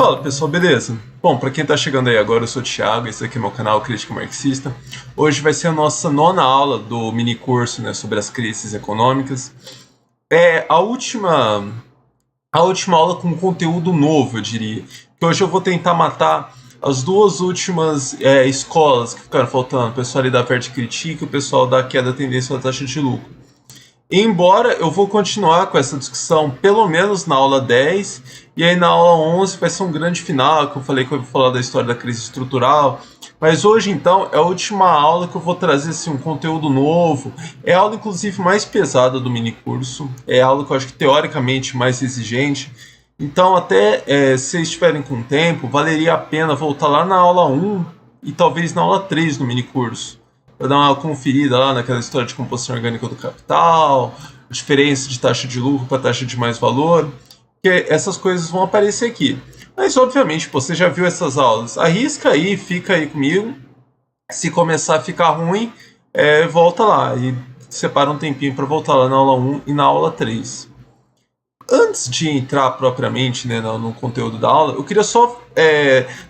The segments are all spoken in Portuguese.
Fala pessoal, beleza? Bom, para quem tá chegando aí agora, eu sou o Thiago, esse aqui é meu canal Crítica Marxista. Hoje vai ser a nossa nona aula do mini curso, né, sobre as crises econômicas. É a última aula com conteúdo novo, eu diria. Que hoje eu vou tentar matar as duas últimas escolas que ficaram faltando, o pessoal ali da Verde Critique e o pessoal da queda tendência da taxa de lucro. Embora eu vou continuar com essa discussão pelo menos na aula 10, e aí na aula 11 vai ser um grande final, que eu falei que eu vou falar da história da crise estrutural, mas hoje então é a última aula que eu vou trazer assim, um conteúdo novo, é a aula inclusive mais pesada do mini curso, é a aula que eu acho que teoricamente mais exigente, então até se vocês estiverem com tempo, valeria a pena voltar lá na aula 1 e talvez na aula 3 do mini curso, para dar uma conferida lá naquela história de composição orgânica do capital, a diferença de taxa de lucro para taxa de mais valor, que essas coisas vão aparecer aqui. Mas obviamente, você já viu essas aulas, arrisca aí, fica aí comigo, se começar a ficar ruim, volta lá e separa um tempinho para voltar lá na aula 1 e na aula 3. Antes de entrar propriamente, né, no conteúdo da aula, eu queria só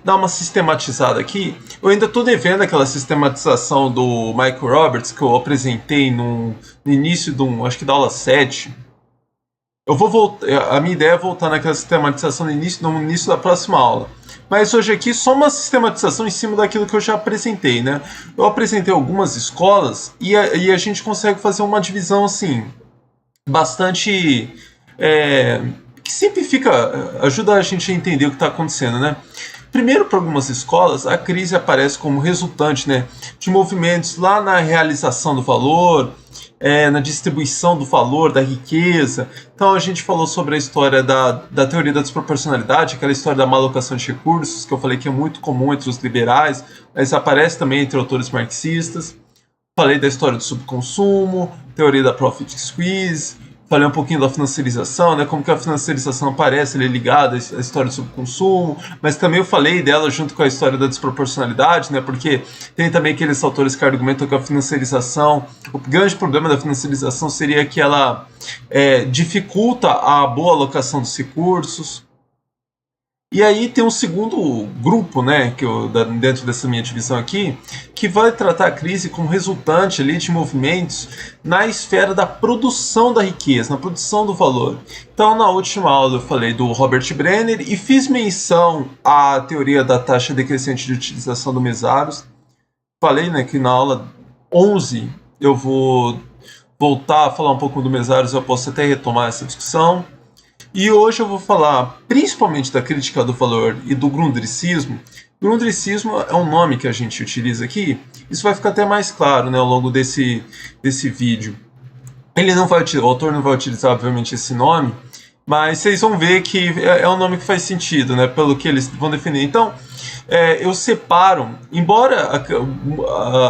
dar uma sistematizada aqui. Eu ainda estou devendo aquela sistematização do Michael Roberts que eu apresentei no início acho que da aula 7. Eu vou voltar, a minha ideia é voltar naquela sistematização no início da próxima aula. Mas hoje aqui só uma sistematização em cima daquilo que eu já apresentei, né? Eu apresentei algumas escolas e a gente consegue fazer uma divisão assim bastante que simplifica, ajuda a gente a entender o que está acontecendo, né? Primeiro, para algumas escolas, a crise aparece como resultante, né, de movimentos lá na realização do valor, na distribuição do valor, da riqueza. Então a gente falou sobre a história da teoria da desproporcionalidade, aquela história da malocação de recursos, que eu falei que é muito comum entre os liberais, mas aparece também entre autores marxistas. Falei da história do subconsumo, teoria da profit squeeze, falei um pouquinho da financiarização, né, como que a financiarização aparece ali ligada à história do subconsumo, mas também eu falei dela junto com a história da desproporcionalidade, né, porque tem também aqueles autores que argumentam que a financiarização, o grande problema da financiarização seria que ela dificulta a boa alocação dos recursos. E aí tem um segundo grupo, né, dentro dessa minha divisão aqui, que vai tratar a crise como resultante ali de movimentos na esfera da produção da riqueza, na produção do valor. Então, na última aula eu falei do Robert Brenner e fiz menção à teoria da taxa decrescente de utilização do mesaros. Falei, né, que na aula 11 eu vou voltar a falar um pouco do mesaros, eu posso até retomar essa discussão. E hoje eu vou falar principalmente da crítica do valor e do grundricismo. Grundricismo é um nome que a gente utiliza aqui. Isso vai ficar até mais claro, né, ao longo desse vídeo. O autor não vai utilizar, obviamente, esse nome, mas vocês vão ver que é um nome que faz sentido, né, pelo que eles vão definir. Então, eu separo, embora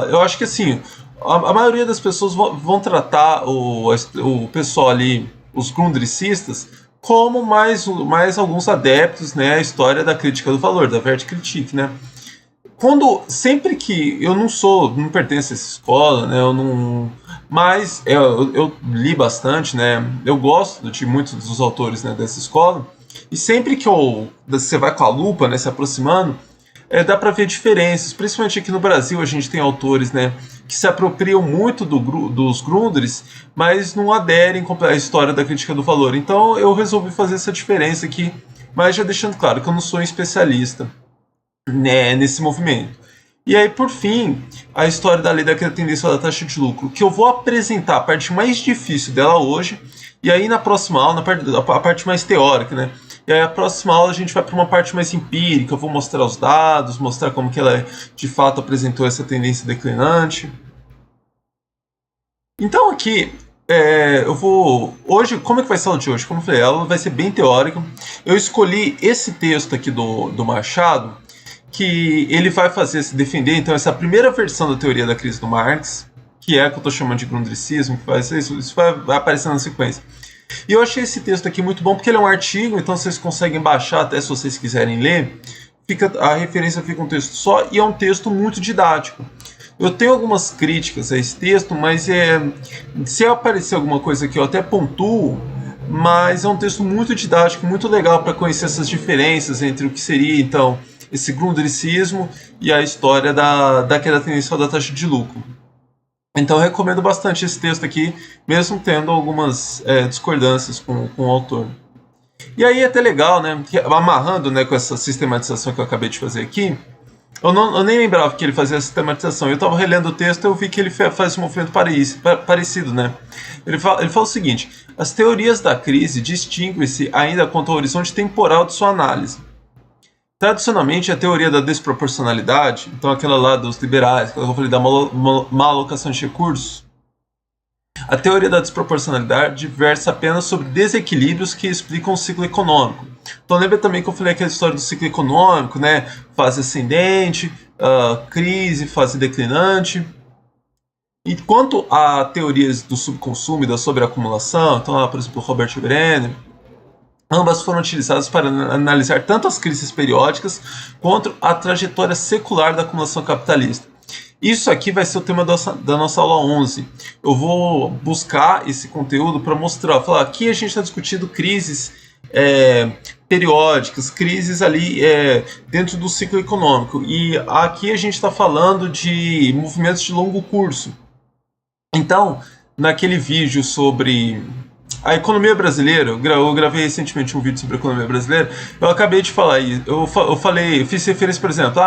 eu acho que assim, a maioria das pessoas vão tratar o pessoal ali, os grundricistas, como mais alguns adeptos, né, à história da crítica do valor, da Verde Critique, né? Sempre que eu não pertenço a essa escola, né, mas eu li bastante, né, eu gosto de muitos dos autores, né, dessa escola, e sempre que você vai com a lupa, né, se aproximando, dá para ver diferenças, principalmente aqui no Brasil a gente tem autores, né, que se apropriam muito dos Grundrisse, mas não aderem à história da crítica do valor. Então eu resolvi fazer essa diferença aqui, mas já deixando claro que eu não sou um especialista, né, nesse movimento. E aí, por fim, a história da lei da tendência da taxa de lucro, que eu vou apresentar a parte mais difícil dela hoje, e aí na próxima aula, a parte mais teórica, né? E aí a próxima aula a gente vai para uma parte mais empírica, eu vou mostrar os dados, mostrar como que ela de fato apresentou essa tendência declinante. Então aqui, hoje, como é que vai ser a aula de hoje? Como eu falei, a aula vai ser bem teórica. Eu escolhi esse texto aqui do Machado, que ele vai se defender, então, essa primeira versão da teoria da crise do Marx, que é a que eu estou chamando de grundricismo, que isso vai aparecer na sequência. E eu achei esse texto aqui muito bom, porque ele é um artigo, então vocês conseguem baixar até se vocês quiserem ler. A referência fica um texto só, e é um texto muito didático. Eu tenho algumas críticas a esse texto, mas se aparecer alguma coisa que eu até pontuo, mas é um texto muito didático, muito legal para conhecer essas diferenças entre o que seria, então, esse grundricismo e a história da queda tendencial da taxa de lucro. Então eu recomendo bastante esse texto aqui, mesmo tendo algumas discordâncias com o autor. E aí é até legal, né, que, amarrando, né, com essa sistematização que eu acabei de fazer aqui, eu nem lembrava que ele fazia a sistematização. Eu estava relendo o texto e eu vi que ele faz um movimento parecido, né? Ele fala o seguinte: as teorias da crise distinguem-se ainda quanto ao horizonte temporal de sua análise. Tradicionalmente, a teoria da desproporcionalidade, então aquela lá dos liberais, que eu falei da má alocação de recursos, a teoria da desproporcionalidade versa apenas sobre desequilíbrios que explicam o ciclo econômico. Então lembra também que eu falei aquela história do ciclo econômico, né? Fase ascendente, crise, fase declinante. E quanto a teorias do subconsumo e da sobreacumulação, então lá, por exemplo, Robert Brenner, ambas foram utilizadas para analisar tanto as crises periódicas quanto a trajetória secular da acumulação capitalista. Isso aqui vai ser o tema da nossa aula 11. Eu vou buscar esse conteúdo para mostrar, falar, aqui a gente está discutindo crises periódicas, crises ali dentro do ciclo econômico. E aqui a gente está falando de movimentos de longo curso. Então, naquele vídeo sobre a economia brasileira, eu gravei recentemente um vídeo sobre a economia brasileira, eu acabei de falar aí, eu fiz referência, por exemplo,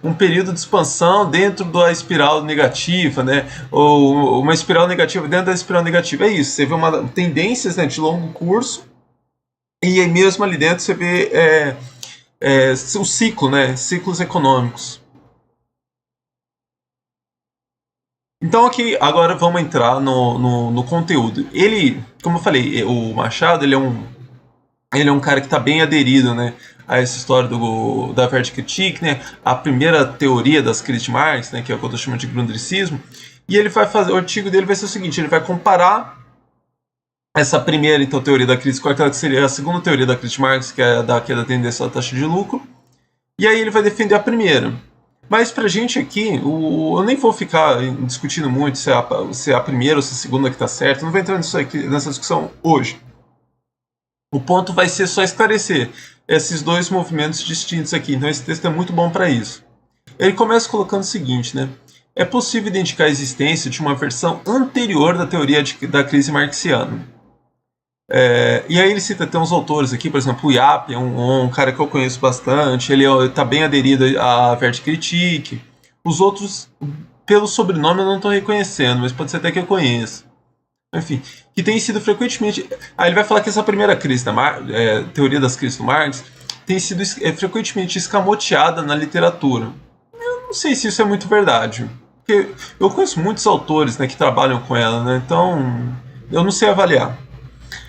um período de expansão dentro da espiral negativa, né, ou uma espiral negativa dentro da espiral negativa, é isso, você vê tendências, né, de longo curso, e aí mesmo ali dentro você vê o ciclo, né, ciclos econômicos. Então aqui agora vamos entrar no conteúdo. Ele, como eu falei, o Machado ele é um cara que está bem aderido, né, a essa história da Wertkritik, né, a primeira teoria das crises de Marx, né, que é o que eu estou chamando de grundricismo. E ele vai fazer, o artigo dele vai ser o seguinte: ele vai comparar essa primeira então teoria da crise com aquela que seria a segunda teoria da crise de Marx, que é da tendência à taxa de lucro. E aí ele vai defender a primeira. Mas pra gente aqui, eu nem vou ficar discutindo muito se é a primeira ou se é a segunda que está certa, não vou entrar nessa discussão hoje. O ponto vai ser só esclarecer esses dois movimentos distintos aqui, então esse texto é muito bom para isso. Ele começa colocando o seguinte, né? É possível identificar a existência de uma versão anterior da teoria da crise marxiana. E aí ele cita até uns autores aqui, por exemplo, o Yap, um cara que eu conheço bastante, ele está bem aderido à Wertkritik. Os outros, pelo sobrenome eu não estou reconhecendo, mas pode ser até que eu conheça. Enfim, que tem sido frequentemente... Aí ele vai falar que essa primeira crise teoria das crises do Marx tem sido frequentemente escamoteada na literatura. Eu não sei se isso é muito verdade, porque eu conheço muitos autores, né, que trabalham com ela, né, então eu não sei avaliar.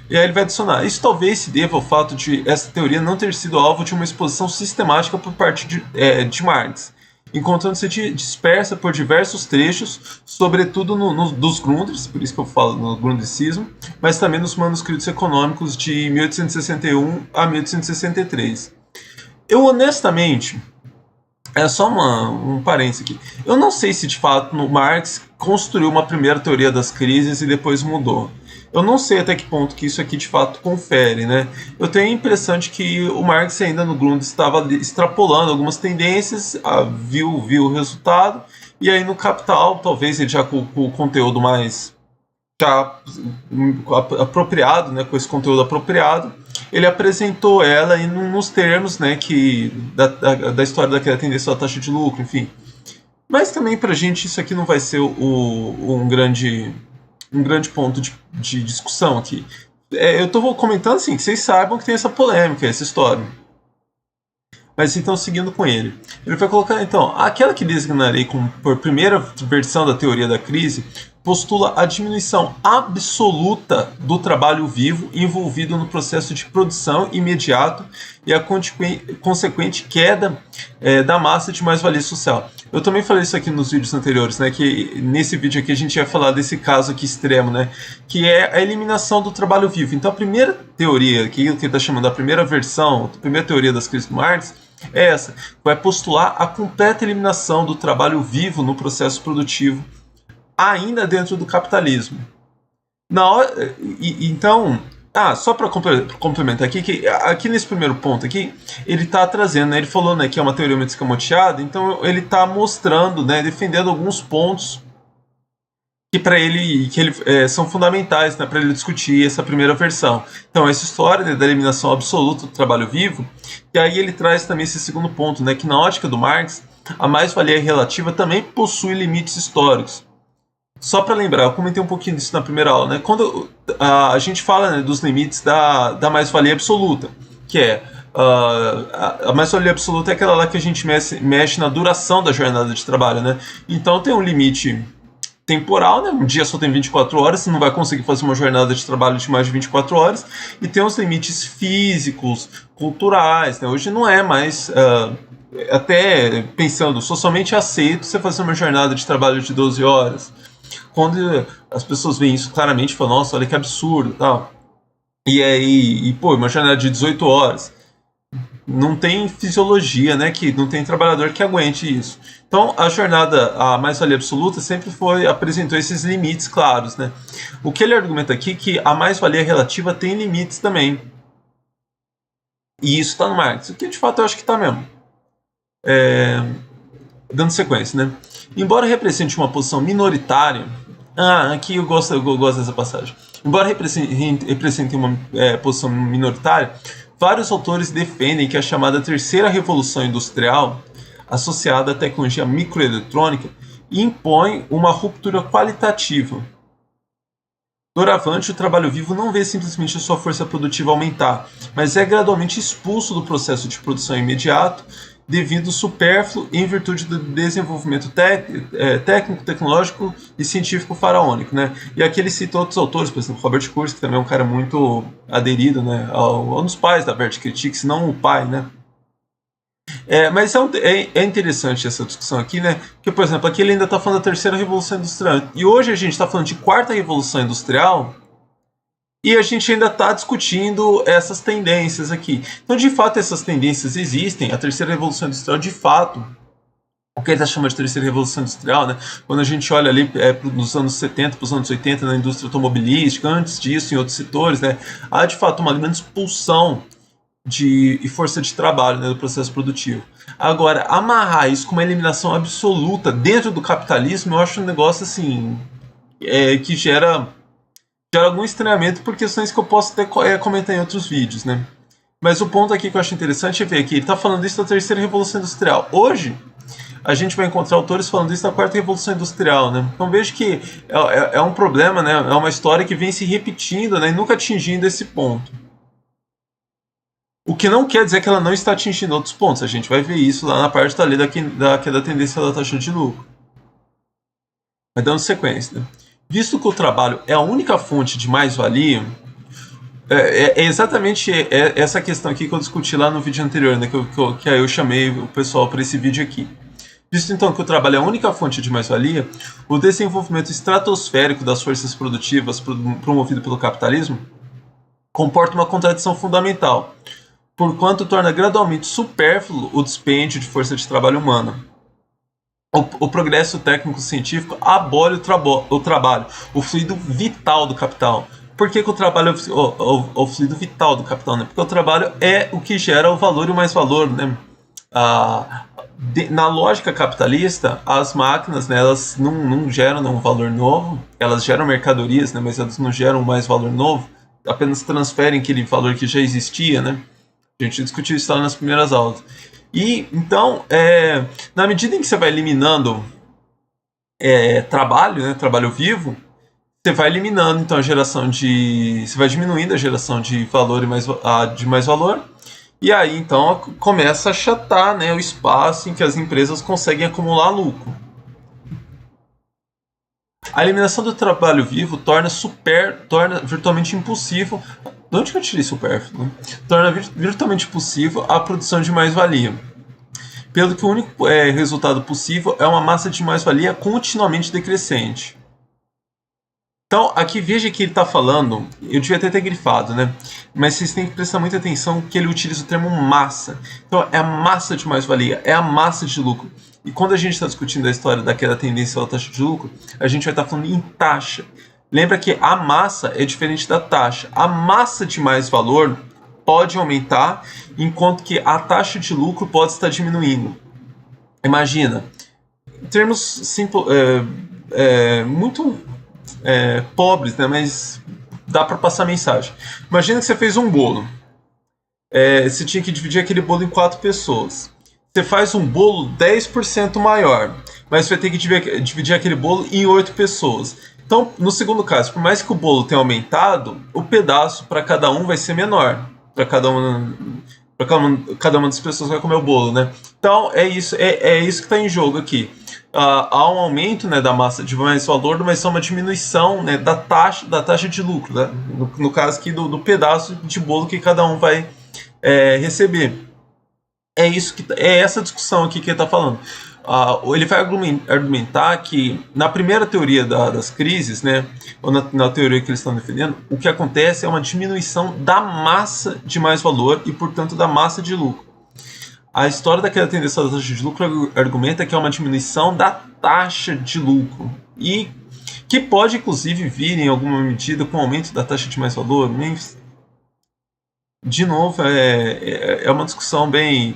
E aí ele vai adicionar: isso talvez se deva ao fato de essa teoria não ter sido alvo de uma exposição sistemática por parte de Marx, encontrando-se dispersa por diversos trechos, sobretudo dos Grundrisse, por isso que eu falo no Grundricismo, mas também nos manuscritos econômicos de 1861 a 1863. Eu honestamente, é só um parênteses aqui, eu não sei se de fato Marx construiu uma primeira teoria das crises e depois mudou. Eu não sei até que ponto que isso aqui de fato confere, né? Eu tenho a impressão de que o Marx ainda no Grundrisse estava extrapolando algumas tendências, viu o resultado, e aí no Capital, talvez ele já com o conteúdo mais já apropriado, né, com esse conteúdo apropriado, ele apresentou ela nos termos, né, da história daquela tendência à taxa de lucro, enfim. Mas também pra gente isso aqui não vai ser um grande ponto de discussão aqui. Eu estou comentando assim, que vocês saibam que tem essa polêmica, essa história. Mas então, seguindo com ele. Ele vai colocar, então, aquela que designarei por primeira versão da teoria da crise postula a diminuição absoluta do trabalho vivo envolvido no processo de produção imediato e a consequente queda da massa de mais-valia social. Eu também falei isso aqui nos vídeos anteriores, né, que nesse vídeo aqui a gente ia falar desse caso aqui extremo, né, que é a eliminação do trabalho vivo. Então a primeira teoria, que ele está chamando a primeira versão, a primeira teoria das crises de Marx, é essa, vai postular a completa eliminação do trabalho vivo no processo produtivo, ainda dentro do capitalismo. Então, Só para complementar aqui, que aqui nesse primeiro ponto aqui, ele está trazendo, né, ele falou, né, que é uma teoria escamoteada, então ele está mostrando, né, defendendo alguns pontos que para ele, são fundamentais, né, para ele discutir essa primeira versão. Então, essa história, né, da eliminação absoluta do trabalho vivo, e aí ele traz também esse segundo ponto, né, que na ótica do Marx, a mais-valia relativa também possui limites históricos. Só para lembrar, eu comentei um pouquinho disso na primeira aula, né? Quando a gente fala, né, dos limites da mais-valia absoluta, que é a mais-valia absoluta é aquela lá que a gente mexe na duração da jornada de trabalho, né? Então tem um limite temporal, né? Um dia só tem 24 horas, você não vai conseguir fazer uma jornada de trabalho de mais de 24 horas, e tem os limites físicos, culturais, né? Hoje não é mais, até pensando, socialmente aceito você fazer uma jornada de trabalho de 12 horas. Quando as pessoas veem isso claramente, falam, nossa, olha que absurdo, tal. E aí, pô, uma jornada de 18 horas. Não tem fisiologia, né? Que não tem trabalhador que aguente isso. Então, a jornada, a mais-valia absoluta, sempre apresentou esses limites claros, né? O que ele argumenta aqui é que a mais-valia relativa tem limites também. E isso está no Marx. O que de fato eu acho que está mesmo. Dando sequência, né? Embora represente uma posição minoritária, aqui eu gosto dessa passagem. Embora represente uma posição minoritária, vários autores defendem que a chamada terceira revolução industrial, associada à tecnologia microeletrônica, impõe uma ruptura qualitativa. Doravante, o trabalho vivo não vê simplesmente a sua força produtiva aumentar, mas é gradualmente expulso do processo de produção imediato, devido supérfluo em virtude do desenvolvimento técnico, tecnológico e científico faraônico, né? E aqui ele cita outros autores, por exemplo, Robert Kurz, que também é um cara muito aderido, né, um dos pais da Wertkritik, se não o pai, né? Mas é interessante essa discussão aqui, né? Porque, por exemplo, aqui ele ainda está falando da terceira revolução industrial, e hoje a gente está falando de quarta revolução industrial, e a gente ainda está discutindo essas tendências aqui. Então, de fato, essas tendências existem. A terceira revolução industrial, de fato, o que ele está chamando de terceira revolução industrial, né? Quando a gente olha ali nos anos 70 para os anos 80 na indústria automobilística, antes disso em outros setores, né? Há, de fato, uma grande expulsão e força de trabalho, né, do processo produtivo. Agora, amarrar isso com uma eliminação absoluta dentro do capitalismo, eu acho um negócio assim que gera algum estranhamento por questões que eu posso até comentar em outros vídeos, né? Mas o ponto aqui que eu acho interessante é ver que ele está falando isso da terceira revolução industrial. Hoje, a gente vai encontrar autores falando isso da quarta revolução industrial, né? Então vejo que é um problema, né? É uma história que vem se repetindo, né? E nunca atingindo esse ponto. O que não quer dizer que ela não está atingindo outros pontos. A gente vai ver isso lá na parte da lei da tendência da taxa de lucro. Vai dando sequência, né? Visto que o trabalho é a única fonte de mais-valia, é exatamente essa questão aqui que eu discuti lá no vídeo anterior, né, que aí eu chamei o pessoal para esse vídeo aqui. Visto então que o trabalho é a única fonte de mais-valia, o desenvolvimento estratosférico das forças produtivas promovido pelo capitalismo comporta uma contradição fundamental, porquanto torna gradualmente supérfluo o dispêndio de força de trabalho humana. O progresso técnico-científico abole o trabalho, o fluido vital do capital. Por que o trabalho é o fluido vital do capital? Né? Porque o trabalho é o que gera o valor e o mais-valor. Né? Na lógica capitalista, as máquinas, né, elas não geram um valor novo, elas geram mercadorias, né, mas elas não geram mais valor novo, apenas transferem aquele valor que já existia. Né? A gente discutiu isso lá nas primeiras aulas. E então, na medida em que você vai eliminando trabalho, né, trabalho vivo, você vai eliminando então você vai diminuindo a geração de valor de mais valor, e aí então começa a achatar, né, o espaço em que as empresas conseguem acumular lucro. A eliminação do trabalho vivo torna virtualmente impossível. De onde que eu tirei supérfluo? Né? Torna virtualmente impossível a produção de mais-valia. Pelo que o único resultado possível é uma massa de mais-valia continuamente decrescente. Então, aqui veja que ele está falando, eu devia até ter grifado, né? Mas vocês têm que prestar muita atenção que ele utiliza o termo massa. Então, é a massa de mais-valia, é a massa de lucro. E quando a gente está discutindo a história daquela tendência à taxa de lucro, a gente vai estar falando em taxa. Lembra que a massa é diferente da taxa. A massa de mais valor pode aumentar, enquanto que a taxa de lucro pode estar diminuindo. Imagina, em termos muito pobres, né, mas dá para passar a mensagem. Imagina que você fez um bolo. Você tinha que dividir aquele bolo em 4 pessoas. Você faz um bolo 10% maior, mas você vai ter que dividir aquele bolo em 8 pessoas. Então, no segundo caso, por mais que o bolo tenha aumentado, o pedaço para cada um vai ser menor. Para cada uma das pessoas que vai comer o bolo, né? Então, é isso que está em jogo aqui. Há um aumento, né, da massa de mais valor, mas há uma diminuição, né, da taxa de lucro, né? No caso aqui do pedaço de bolo que cada um vai receber. É essa discussão aqui que ele está falando. Ele vai argumentar que na primeira teoria das crises, né, ou na teoria que eles estão defendendo, o que acontece é uma diminuição da massa de mais valor e, portanto, da massa de lucro. A história daquela tendência da taxa de lucro argumenta que é uma diminuição da taxa de lucro e que pode, inclusive, vir em alguma medida com o aumento da taxa de mais valor, mas, de novo, é uma discussão bem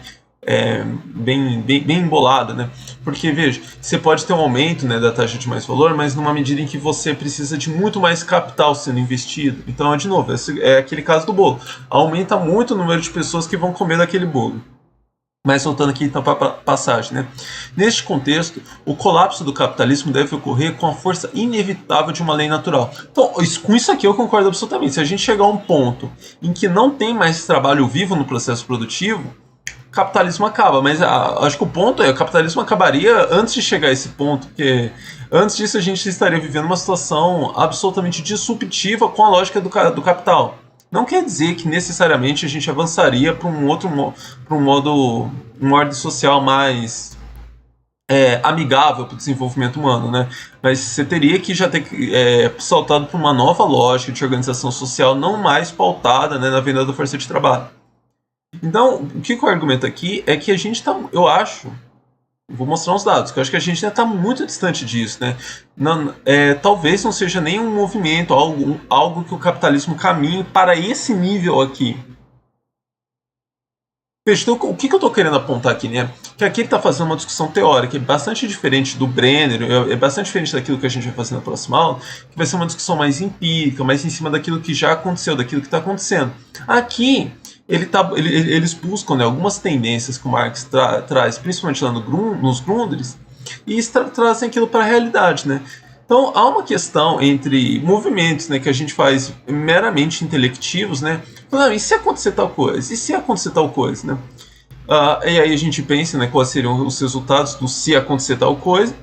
embolada, né? Porque, veja, você pode ter um aumento, né, da taxa de mais valor, mas numa medida em que você precisa de muito mais capital sendo investido. Então, de novo, é aquele caso do bolo. Aumenta muito o número de pessoas que vão comer daquele bolo. Mas voltando aqui então para a passagem, né? Neste contexto, o colapso do capitalismo deve ocorrer com a força inevitável de uma lei natural. Então, com isso aqui eu concordo absolutamente. Se a gente chegar a um ponto em que não tem mais trabalho vivo no processo produtivo, o capitalismo acaba. Mas acho que o ponto o capitalismo acabaria antes de chegar a esse ponto, porque antes disso a gente estaria vivendo uma situação absolutamente disruptiva com a lógica do capital. Não quer dizer que necessariamente a gente avançaria para uma ordem social mais amigável para o desenvolvimento humano, né? Mas você teria que já ter saltado para uma nova lógica de organização social não mais pautada, né, na venda da força de trabalho. Então, o que eu argumento aqui é que a gente está, eu acho, vou mostrar uns dados, que eu acho que a gente ainda está muito distante disso, né? Talvez não seja nenhum movimento, algo que o capitalismo caminhe para esse nível aqui. Veja, então, o que eu estou querendo apontar aqui, né? Que aqui ele está fazendo uma discussão teórica, bastante diferente do Brenner, é bastante diferente daquilo que a gente vai fazer na próxima aula, que vai ser uma discussão mais empírica, mais em cima daquilo que já aconteceu, daquilo que está acontecendo. Aqui, eles buscam, né, algumas tendências que o Marx traz, principalmente lá nos Grundrisse, e trazem aquilo para a realidade, né? Então há uma questão entre movimentos, né, que a gente faz meramente intelectivos, né? Não, e se acontecer tal coisa? E se acontecer tal coisa, né? E aí a gente pensa, né, quais seriam os resultados do se acontecer tal coisa,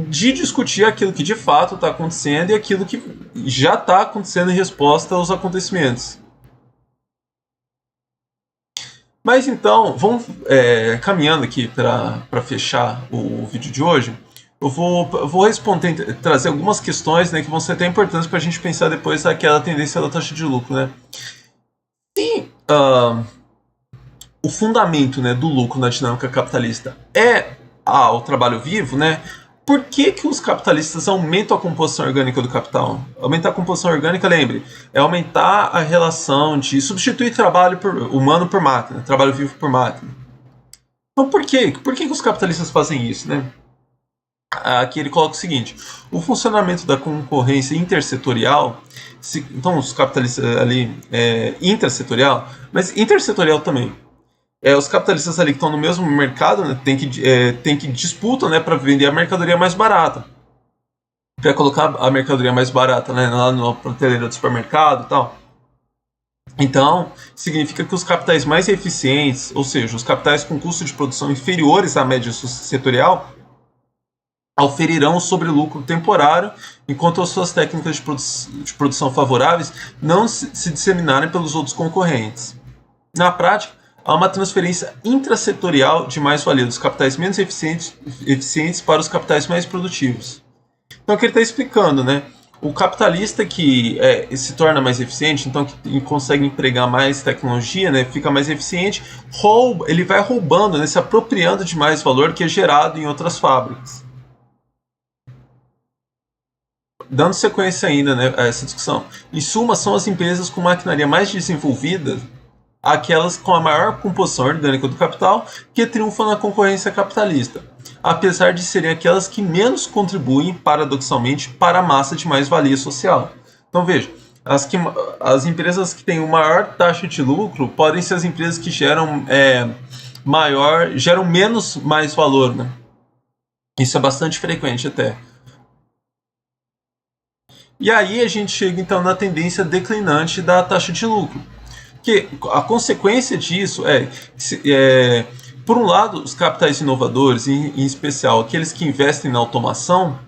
de discutir aquilo que de fato está acontecendo e aquilo que já está acontecendo em resposta aos acontecimentos. Mas então, vamos caminhando aqui para fechar o vídeo de hoje. Eu vou responder, trazer algumas questões, né, que vão ser até importantes para a gente pensar depois daquela tendência da taxa de lucro, né? Se o fundamento, né, do lucro na dinâmica capitalista é o trabalho vivo, né? Por que os capitalistas aumentam a composição orgânica do capital? Aumentar a composição orgânica, lembre, é aumentar a relação de substituir trabalho humano por máquina, trabalho vivo por máquina. Então por quê? Por que os capitalistas fazem isso, né? Aqui ele coloca o seguinte: o funcionamento da concorrência intersetorial, então os capitalistas ali intersetorial, mas intersetorial também. Os capitalistas ali que estão no mesmo mercado, né, tem que disputam, né, para vender a mercadoria mais barata, para colocar a mercadoria mais barata, né, lá na prateleira do supermercado e tal. Então, significa que os capitais mais eficientes, ou seja, os capitais com custo de produção inferiores à média setorial, oferirão sobre lucro temporário, enquanto as suas técnicas de produção favoráveis não se disseminarem pelos outros concorrentes. Na prática, há uma transferência intrasetorial de mais-valia dos capitais menos eficientes para os capitais mais produtivos. Então, o que ele está explicando, né? O capitalista que se torna mais eficiente, então que consegue empregar mais tecnologia, né, fica mais eficiente, ele vai roubando, né, se apropriando de mais valor que é gerado em outras fábricas. dando sequência ainda, né, a essa discussão, em suma, são as empresas com maquinaria mais desenvolvida aquelas com a maior composição orgânica do capital que triunfam na concorrência capitalista, apesar de serem aquelas que menos contribuem, paradoxalmente, para a massa de mais-valia social. Então veja, as empresas que têm uma maior taxa de lucro podem ser as empresas que geram menos mais valor, né? Isso é bastante frequente até. E aí a gente chega então na tendência declinante da taxa de lucro. Que a consequência disso por um lado, os capitais inovadores, em especial aqueles que investem na automação,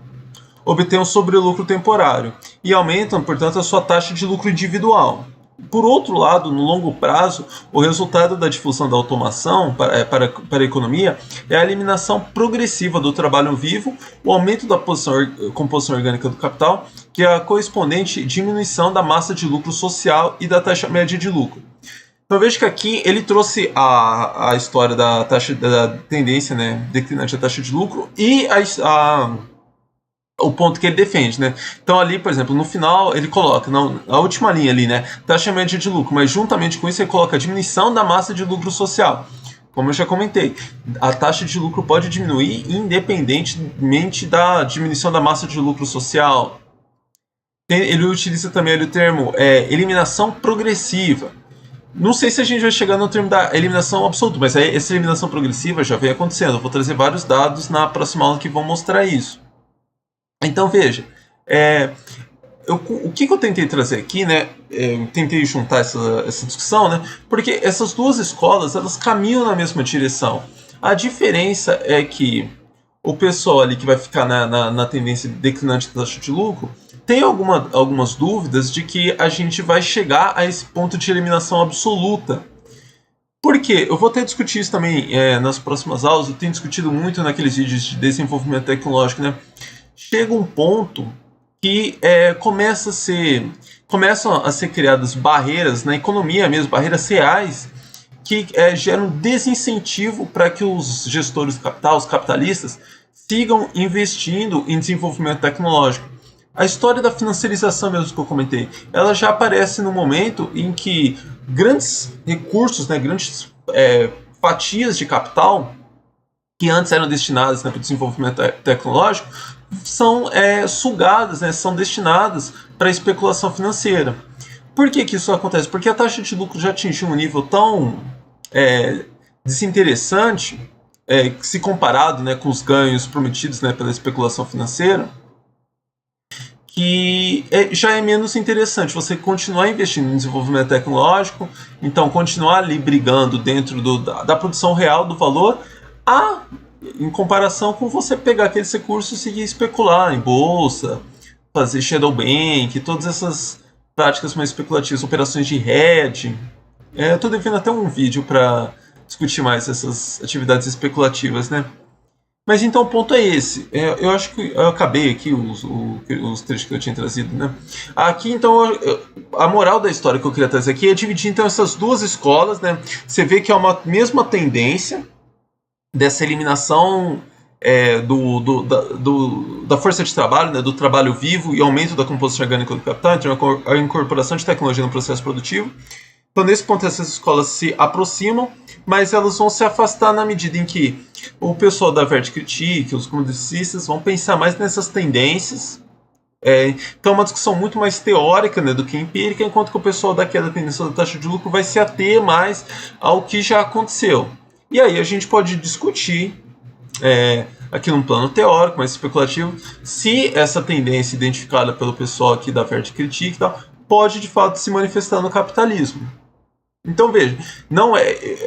obtêm um sobrelucro temporário e aumentam, portanto, a sua taxa de lucro individual. Por outro lado, no longo prazo, o resultado da difusão da automação para a economia é a eliminação progressiva do trabalho vivo, o aumento da composição orgânica do capital, que é a correspondente diminuição da massa de lucro social e da taxa média de lucro. Então veja que aqui ele trouxe a história da tendência, né, declinante da taxa de lucro e o ponto que ele defende, né? Então ali, por exemplo, no final ele coloca, na última linha ali, né, taxa média de lucro, mas juntamente com isso ele coloca a diminuição da massa de lucro social. Como eu já comentei, a taxa de lucro pode diminuir independentemente da diminuição da massa de lucro social. Ele utiliza também o termo eliminação progressiva. Não sei se a gente vai chegar no termo da eliminação absoluta, mas essa eliminação progressiva já vem acontecendo. Eu vou trazer vários dados na próxima aula que vão mostrar isso. Então veja, o que eu tentei trazer aqui, né? Eu tentei juntar essa discussão, né? Porque essas duas escolas elas caminham na mesma direção. A diferença é que o pessoal ali que vai ficar na tendência declinante da taxa de lucro tem algumas dúvidas de que a gente vai chegar a esse ponto de eliminação absoluta. Por quê? Eu vou até discutir isso também nas próximas aulas. Eu tenho discutido muito naqueles vídeos de desenvolvimento tecnológico, né? Chega um ponto que começam a ser criadas barreiras na economia mesmo, barreiras reais, que geram desincentivo para que os gestores de capital, os capitalistas, sigam investindo em desenvolvimento tecnológico. A história da financiarização mesmo que eu comentei, ela já aparece no momento em que grandes recursos, né, grandes fatias de capital, que antes eram destinadas, né, para o desenvolvimento tecnológico, são sugadas, né, são destinadas para a especulação financeira. Por que isso acontece? Porque a taxa de lucro já atingiu um nível tão desinteressante, se comparado, né, com os ganhos prometidos, né, pela especulação financeira, que já é menos interessante você continuar investindo em desenvolvimento tecnológico, então continuar ali brigando dentro da produção real do valor, em comparação com você pegar aqueles recursos e seguir especular em bolsa, fazer shadow bank, todas essas práticas mais especulativas, operações de hedging. Eu estou devendo até um vídeo para discutir mais essas atividades especulativas, né? Mas então o ponto é esse. Eu acho que eu acabei aqui os trechos que eu tinha trazido, né? Aqui então a moral da história que eu queria trazer aqui é dividir então essas duas escolas, né? Você vê que é uma mesma tendência dessa eliminação da força de trabalho, né, do trabalho vivo e aumento da composição orgânica do capital, então a incorporação de tecnologia no processo produtivo. Então, nesse ponto, essas escolas se aproximam, mas elas vão se afastar na medida em que o pessoal da Verde Critique, os economicistas, vão pensar mais nessas tendências. Então, é uma discussão muito mais teórica, né, do que empírica, enquanto que o pessoal da tendência da taxa de lucro vai se ater mais ao que já aconteceu. E aí a gente pode discutir, aqui num plano teórico, mais especulativo, se essa tendência identificada pelo pessoal aqui da Verde Critique e tal, pode de fato se manifestar no capitalismo. Então veja,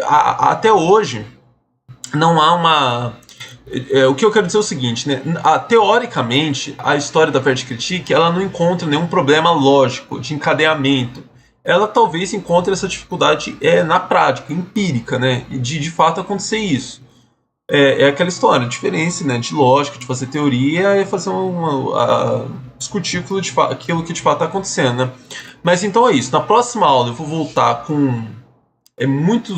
até hoje não há uma... o que eu quero dizer é o seguinte, né? Teoricamente, a história da Verde Critique ela não encontra nenhum problema lógico de encadeamento. Ela talvez encontre essa dificuldade na prática, empírica, né? De fato acontecer isso. Aquela história, a diferença, né, de lógica, de fazer teoria e fazer discutir aquilo que de fato está acontecendo, né? Mas então é isso. Na próxima aula eu vou voltar com é muito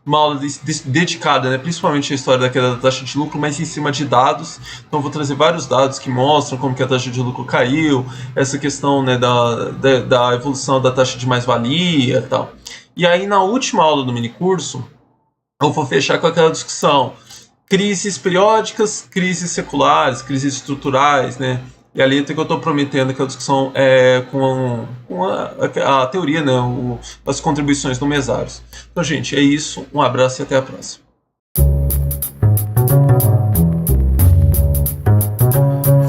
uma aula dedicada, né, principalmente à história da queda da taxa de lucro, mas em cima de dados. Então eu vou trazer vários dados que mostram como que a taxa de lucro caiu, essa questão, né, da evolução da taxa de mais-valia e tal. E aí na última aula do minicurso, eu vou fechar com aquela discussão: crises periódicas, crises seculares, crises estruturais, né? E a letra que eu estou prometendo que a discussão é com a teoria, né? As contribuições no mesários. Então, gente, é isso. Um abraço e até a próxima.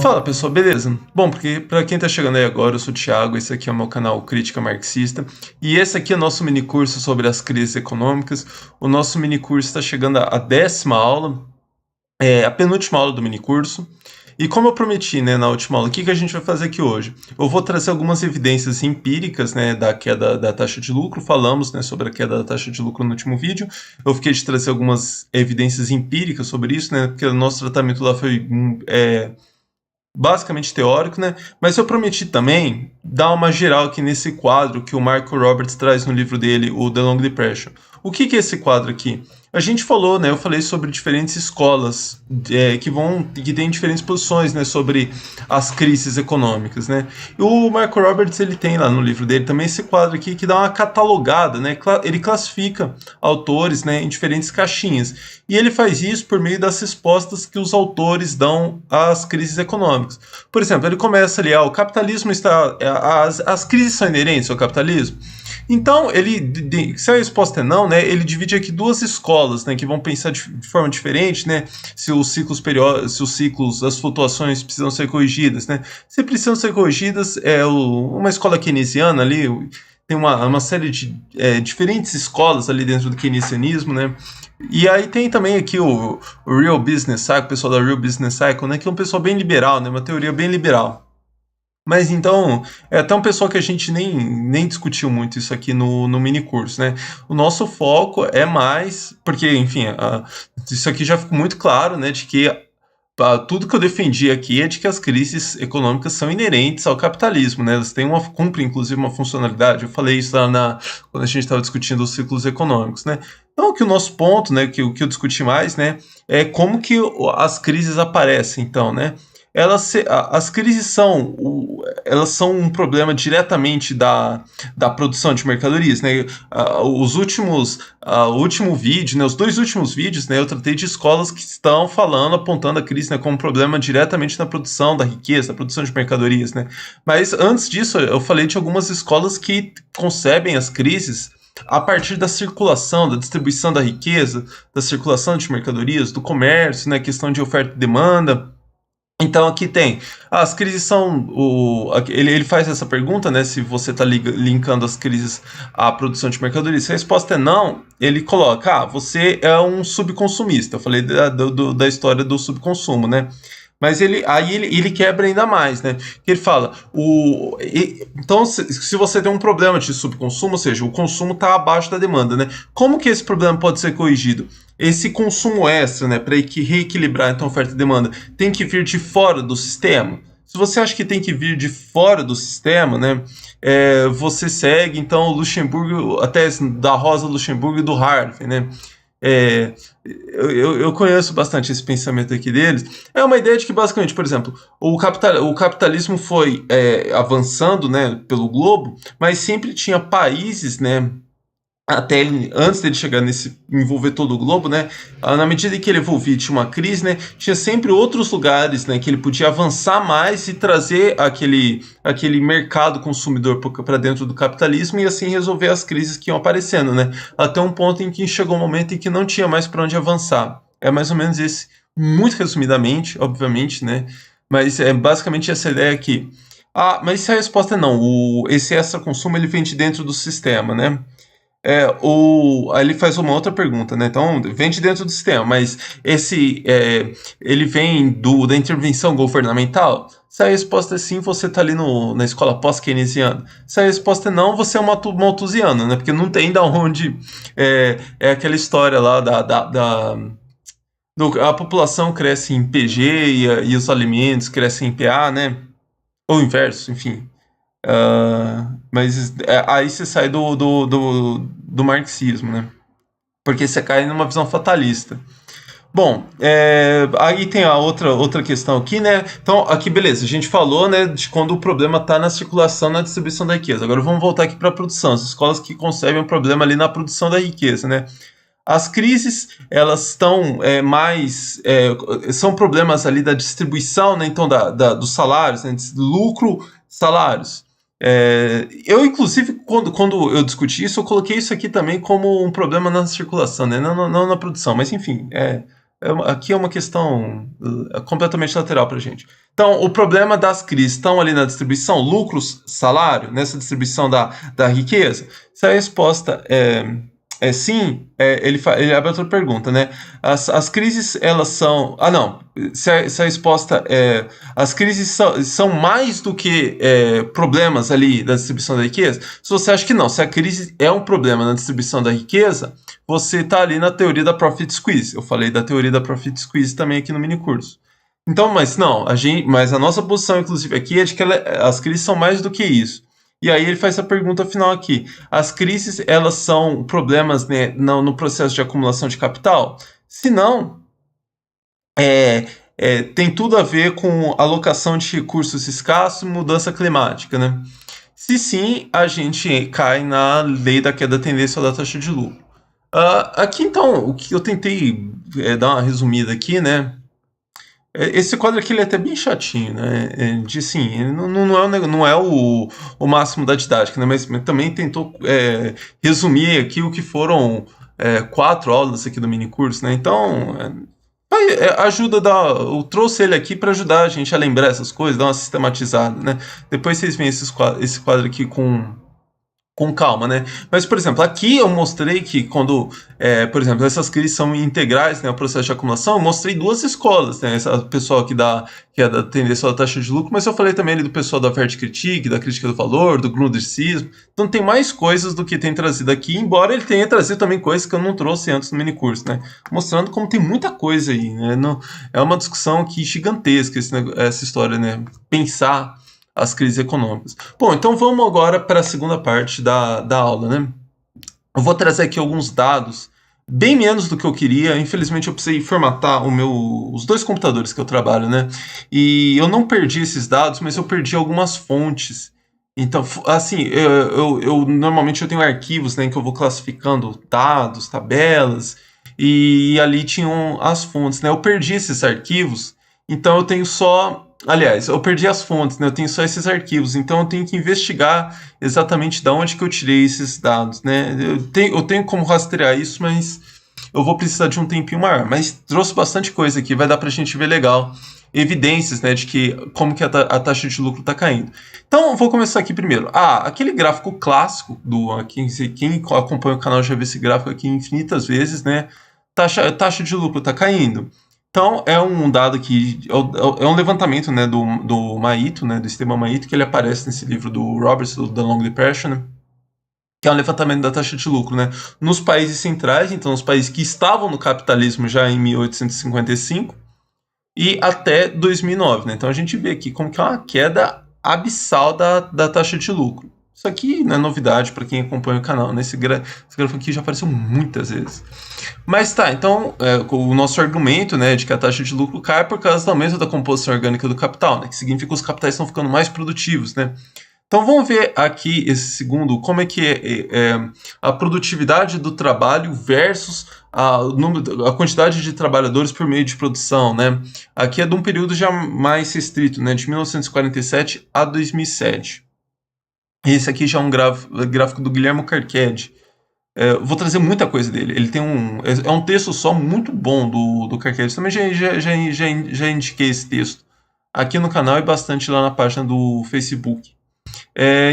Fala pessoal, beleza? Bom, porque para quem tá chegando aí agora, eu sou o Thiago, esse aqui é o meu canal Crítica Marxista, e esse aqui é o nosso minicurso sobre as crises econômicas. O nosso minicurso está chegando à 10ª aula, a penúltima aula do minicurso. E como eu prometi, né, na última aula, o que a gente vai fazer aqui hoje? Eu vou trazer algumas evidências empíricas, né, da queda da taxa de lucro. Falamos, né, sobre a queda da taxa de lucro no último vídeo. Eu fiquei de trazer algumas evidências empíricas sobre isso, né, porque o nosso tratamento lá foi basicamente teórico, né? Mas eu prometi também dar uma geral aqui nesse quadro que o Marco Roberts traz no livro dele, o The Long Depression. O que é esse quadro aqui? A gente falou, né? Eu falei sobre diferentes escolas que têm diferentes posições, né? Sobre as crises econômicas, né? E o Marco Roberts ele tem lá no livro dele também esse quadro aqui que dá uma catalogada, né? Ele classifica autores, né? Em diferentes caixinhas. E ele faz isso por meio das respostas que os autores dão às crises econômicas. Por exemplo, ele começa ali: o capitalismo está, as crises são inerentes ao capitalismo. Então, se a resposta é não, né, ele divide aqui duas escolas, né, que vão pensar de forma diferente, né, se os ciclos, as flutuações precisam ser corrigidas, né. Se precisam ser corrigidas, uma escola keynesiana ali, tem uma série de diferentes escolas ali dentro do keynesianismo, né. E aí tem também aqui o Real Business Cycle, o pessoal da Real Business Cycle, né, que é um pessoal bem liberal, né, uma teoria bem liberal. Mas então, é até um pessoal que a gente nem discutiu muito isso aqui no mini curso, né? O nosso foco é mais, porque, enfim, isso aqui já ficou muito claro, né, de que tudo que eu defendi aqui é de que as crises econômicas são inerentes ao capitalismo, né? Elas cumprem, inclusive, uma funcionalidade. Eu falei isso lá quando a gente estava discutindo os ciclos econômicos, né? Então, que o nosso ponto, né, que eu discuti mais, né, é como que as crises aparecem, então, né? As crises elas são um problema diretamente da produção de mercadorias, né? O último vídeo, né, os dois últimos vídeos, né, eu tratei de escolas que estão apontando a crise, né, como um problema diretamente na produção da riqueza, na produção de mercadorias, né? Mas antes disso, eu falei de algumas escolas que concebem as crises a partir da circulação, da distribuição da riqueza, da circulação de mercadorias, do comércio, né, questão de oferta e demanda. Então aqui tem, as crises são, ele faz essa pergunta, né, se você está linkando as crises à produção de mercadorias. Se a resposta é não, ele coloca: você é um subconsumista. Eu falei da história do subconsumo, né? Mas ele quebra ainda mais, né? Ele fala: então, se você tem um problema de subconsumo, ou seja, o consumo está abaixo da demanda, né? Como que esse problema pode ser corrigido? Esse consumo extra, né, para reequilibrar então oferta e demanda, tem que vir de fora do sistema? Se você acha que tem que vir de fora do sistema, né, você segue então o Luxemburgo, a tese da Rosa Luxemburgo e do Harvey, né? É, eu conheço bastante esse pensamento aqui deles. É uma ideia de que, basicamente, por exemplo, o capitalismo foi avançando, né, pelo globo, mas sempre tinha países, né, antes dele chegar envolver todo o globo, né, na medida em que ele evolvia, tinha uma crise, né, tinha sempre outros lugares, né, que ele podia avançar mais e trazer aquele mercado consumidor para dentro do capitalismo e assim resolver as crises que iam aparecendo, né, até um ponto em que chegou um momento em que não tinha mais para onde avançar. É mais ou menos esse, muito resumidamente, obviamente, né, mas é basicamente essa ideia aqui. Mas se a resposta é não, esse extra consumo ele vem de dentro do sistema, né? Aí ele faz uma outra pergunta, né? Então, vem de dentro do sistema, mas ele vem da intervenção governamental? Se a resposta é sim, você está ali na escola pós-keynesiana. Se a resposta é não, você é um malthusiano, né? Porque não tem da onde... É aquela história lá a população cresce em PG e os alimentos crescem em PA, né? Ou inverso, enfim. Mas aí você sai do marxismo, né? Porque você cai numa visão fatalista. Bom, aí tem a outra questão aqui, né? Então, aqui, beleza, a gente falou, né, de quando o problema está na circulação, na distribuição da riqueza. Agora vamos voltar aqui para a produção, as escolas que concebem o problema ali na produção da riqueza, né? As crises, elas estão são problemas ali da distribuição, né, então dos salários, né, lucro, salários. Eu, inclusive, quando eu discuti isso, eu coloquei isso aqui também como um problema na circulação, né, não na produção, mas enfim, aqui é uma questão completamente lateral para a gente. Então, o problema das crises estão ali na distribuição, lucros, salário, nessa distribuição da riqueza. Se a resposta sim, ele abre outra pergunta, né? As crises, elas são... Ah, não. Se a resposta é... As crises são mais do que problemas ali da distribuição da riqueza? Se você acha que não, se a crise é um problema na distribuição da riqueza, você está ali na teoria da Profit Squeeze. Eu falei da teoria da Profit Squeeze também aqui no minicurso. Então, mas não, mas a nossa posição, inclusive, aqui é de que as crises são mais do que isso. E aí ele faz essa pergunta final aqui. As crises, elas são problemas, né, no processo de acumulação de capital? Se não, tem tudo a ver com alocação de recursos escassos e mudança climática, né? Se sim, a gente cai na lei da queda tendencial da taxa de lucro. Aqui, então, o que eu tentei dar uma resumida aqui, né? Esse quadro aqui ele é até bem chatinho, né? De sim, não é o máximo da didática, né? Mas também tentou resumir aqui o que foram 4 aulas aqui do minicurso, né? Então, ajuda eu trouxe ele aqui para ajudar a gente a lembrar essas coisas, dar uma sistematizada, né? Depois vocês veem esse quadro aqui com calma, né? Mas, por exemplo, aqui eu mostrei que quando, por exemplo, essas crises são integrais, né, o processo de acumulação, eu mostrei 2 escolas, né? Essa pessoal que é da tendência da taxa de lucro, mas eu falei também ali do pessoal da Wertkritik, da crítica do valor, do Grundrissismo. Então tem mais coisas do que tem trazido aqui, embora ele tenha trazido também coisas que eu não trouxe antes no minicurso, né? Mostrando como tem muita coisa aí, né? É uma discussão aqui gigantesca essa história, né? Pensar as crises econômicas. Bom, então vamos agora para a segunda parte da aula, né? Eu vou trazer aqui alguns dados, bem menos do que eu queria. Infelizmente eu precisei formatar os 2 computadores que eu trabalho, né? E eu não perdi esses dados, mas eu perdi algumas fontes. Então, assim, eu normalmente eu tenho arquivos, né, em que eu vou classificando dados, tabelas, e ali tinham as fontes, né? Eu perdi esses arquivos, então eu tenho só... Aliás, eu perdi as fontes, né? Eu tenho só esses arquivos, então eu tenho que investigar exatamente de onde que eu tirei esses dados, né? Eu tenho como rastrear isso, mas eu vou precisar de um tempinho maior. Mas trouxe bastante coisa aqui, vai dar pra gente ver legal. Evidências, né, de como que a taxa de lucro está caindo. Então, eu vou começar aqui primeiro. Aquele gráfico clássico, quem acompanha o canal já viu esse gráfico aqui infinitas vezes, né? Taxa de lucro está caindo. Então, é um dado que é um levantamento, né, do Maito, né, do sistema Maito, que ele aparece nesse livro do Roberts, do The Long Depression, né, que é um levantamento da taxa de lucro, né, nos países centrais, então os países que estavam no capitalismo já em 1855 e até 2009. Né, então a gente vê aqui como que é uma queda abissal da taxa de lucro. Isso aqui não é novidade para quem acompanha o canal, né? Esse gráfico aqui já apareceu muitas vezes. Mas tá, então o nosso argumento, né, de que a taxa de lucro cai por causa do aumento da composição orgânica do capital, né, que significa que os capitais estão ficando mais produtivos, né? Então vamos ver aqui esse segundo, como é que a produtividade do trabalho versus a quantidade de trabalhadores por meio de produção, né? Aqui é de um período já mais restrito, né, de 1947 a 2007. Esse aqui já é um gráfico do Guilherme Carquede. Vou trazer muita coisa dele. Ele tem um texto só muito bom do Carquede. Também já indiquei esse texto aqui no canal e bastante lá na página do Facebook.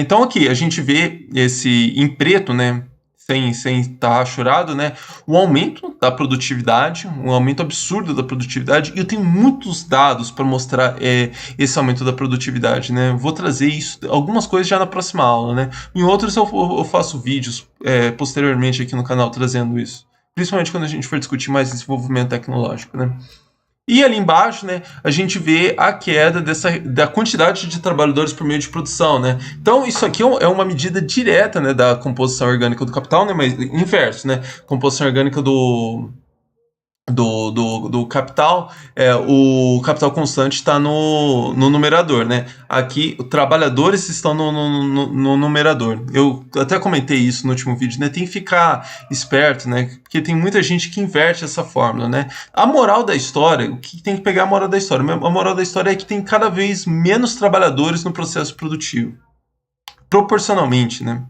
Então aqui a gente vê esse em preto, né, sem estar churado, né, o aumento da produtividade, um aumento absurdo da produtividade, e eu tenho muitos dados para mostrar esse aumento da produtividade, né. Vou trazer isso, algumas coisas já na próxima aula, né. Em outros eu faço vídeos posteriormente aqui no canal trazendo isso, principalmente quando a gente for discutir mais desenvolvimento tecnológico, né. E ali embaixo, né, a gente vê a queda da quantidade de trabalhadores por meio de produção, né? Então, isso aqui é uma medida direta, né, da composição orgânica do capital, né, mas inverso, né? Composição orgânica do capital, o capital constante está no numerador, né? Aqui, os trabalhadores estão no numerador. Eu até comentei isso no último vídeo, né? Tem que ficar esperto, né? Porque tem muita gente que inverte essa fórmula, né? A moral da história, o que tem que pegar a moral da história? A moral da história é que tem cada vez menos trabalhadores no processo produtivo. Proporcionalmente, né?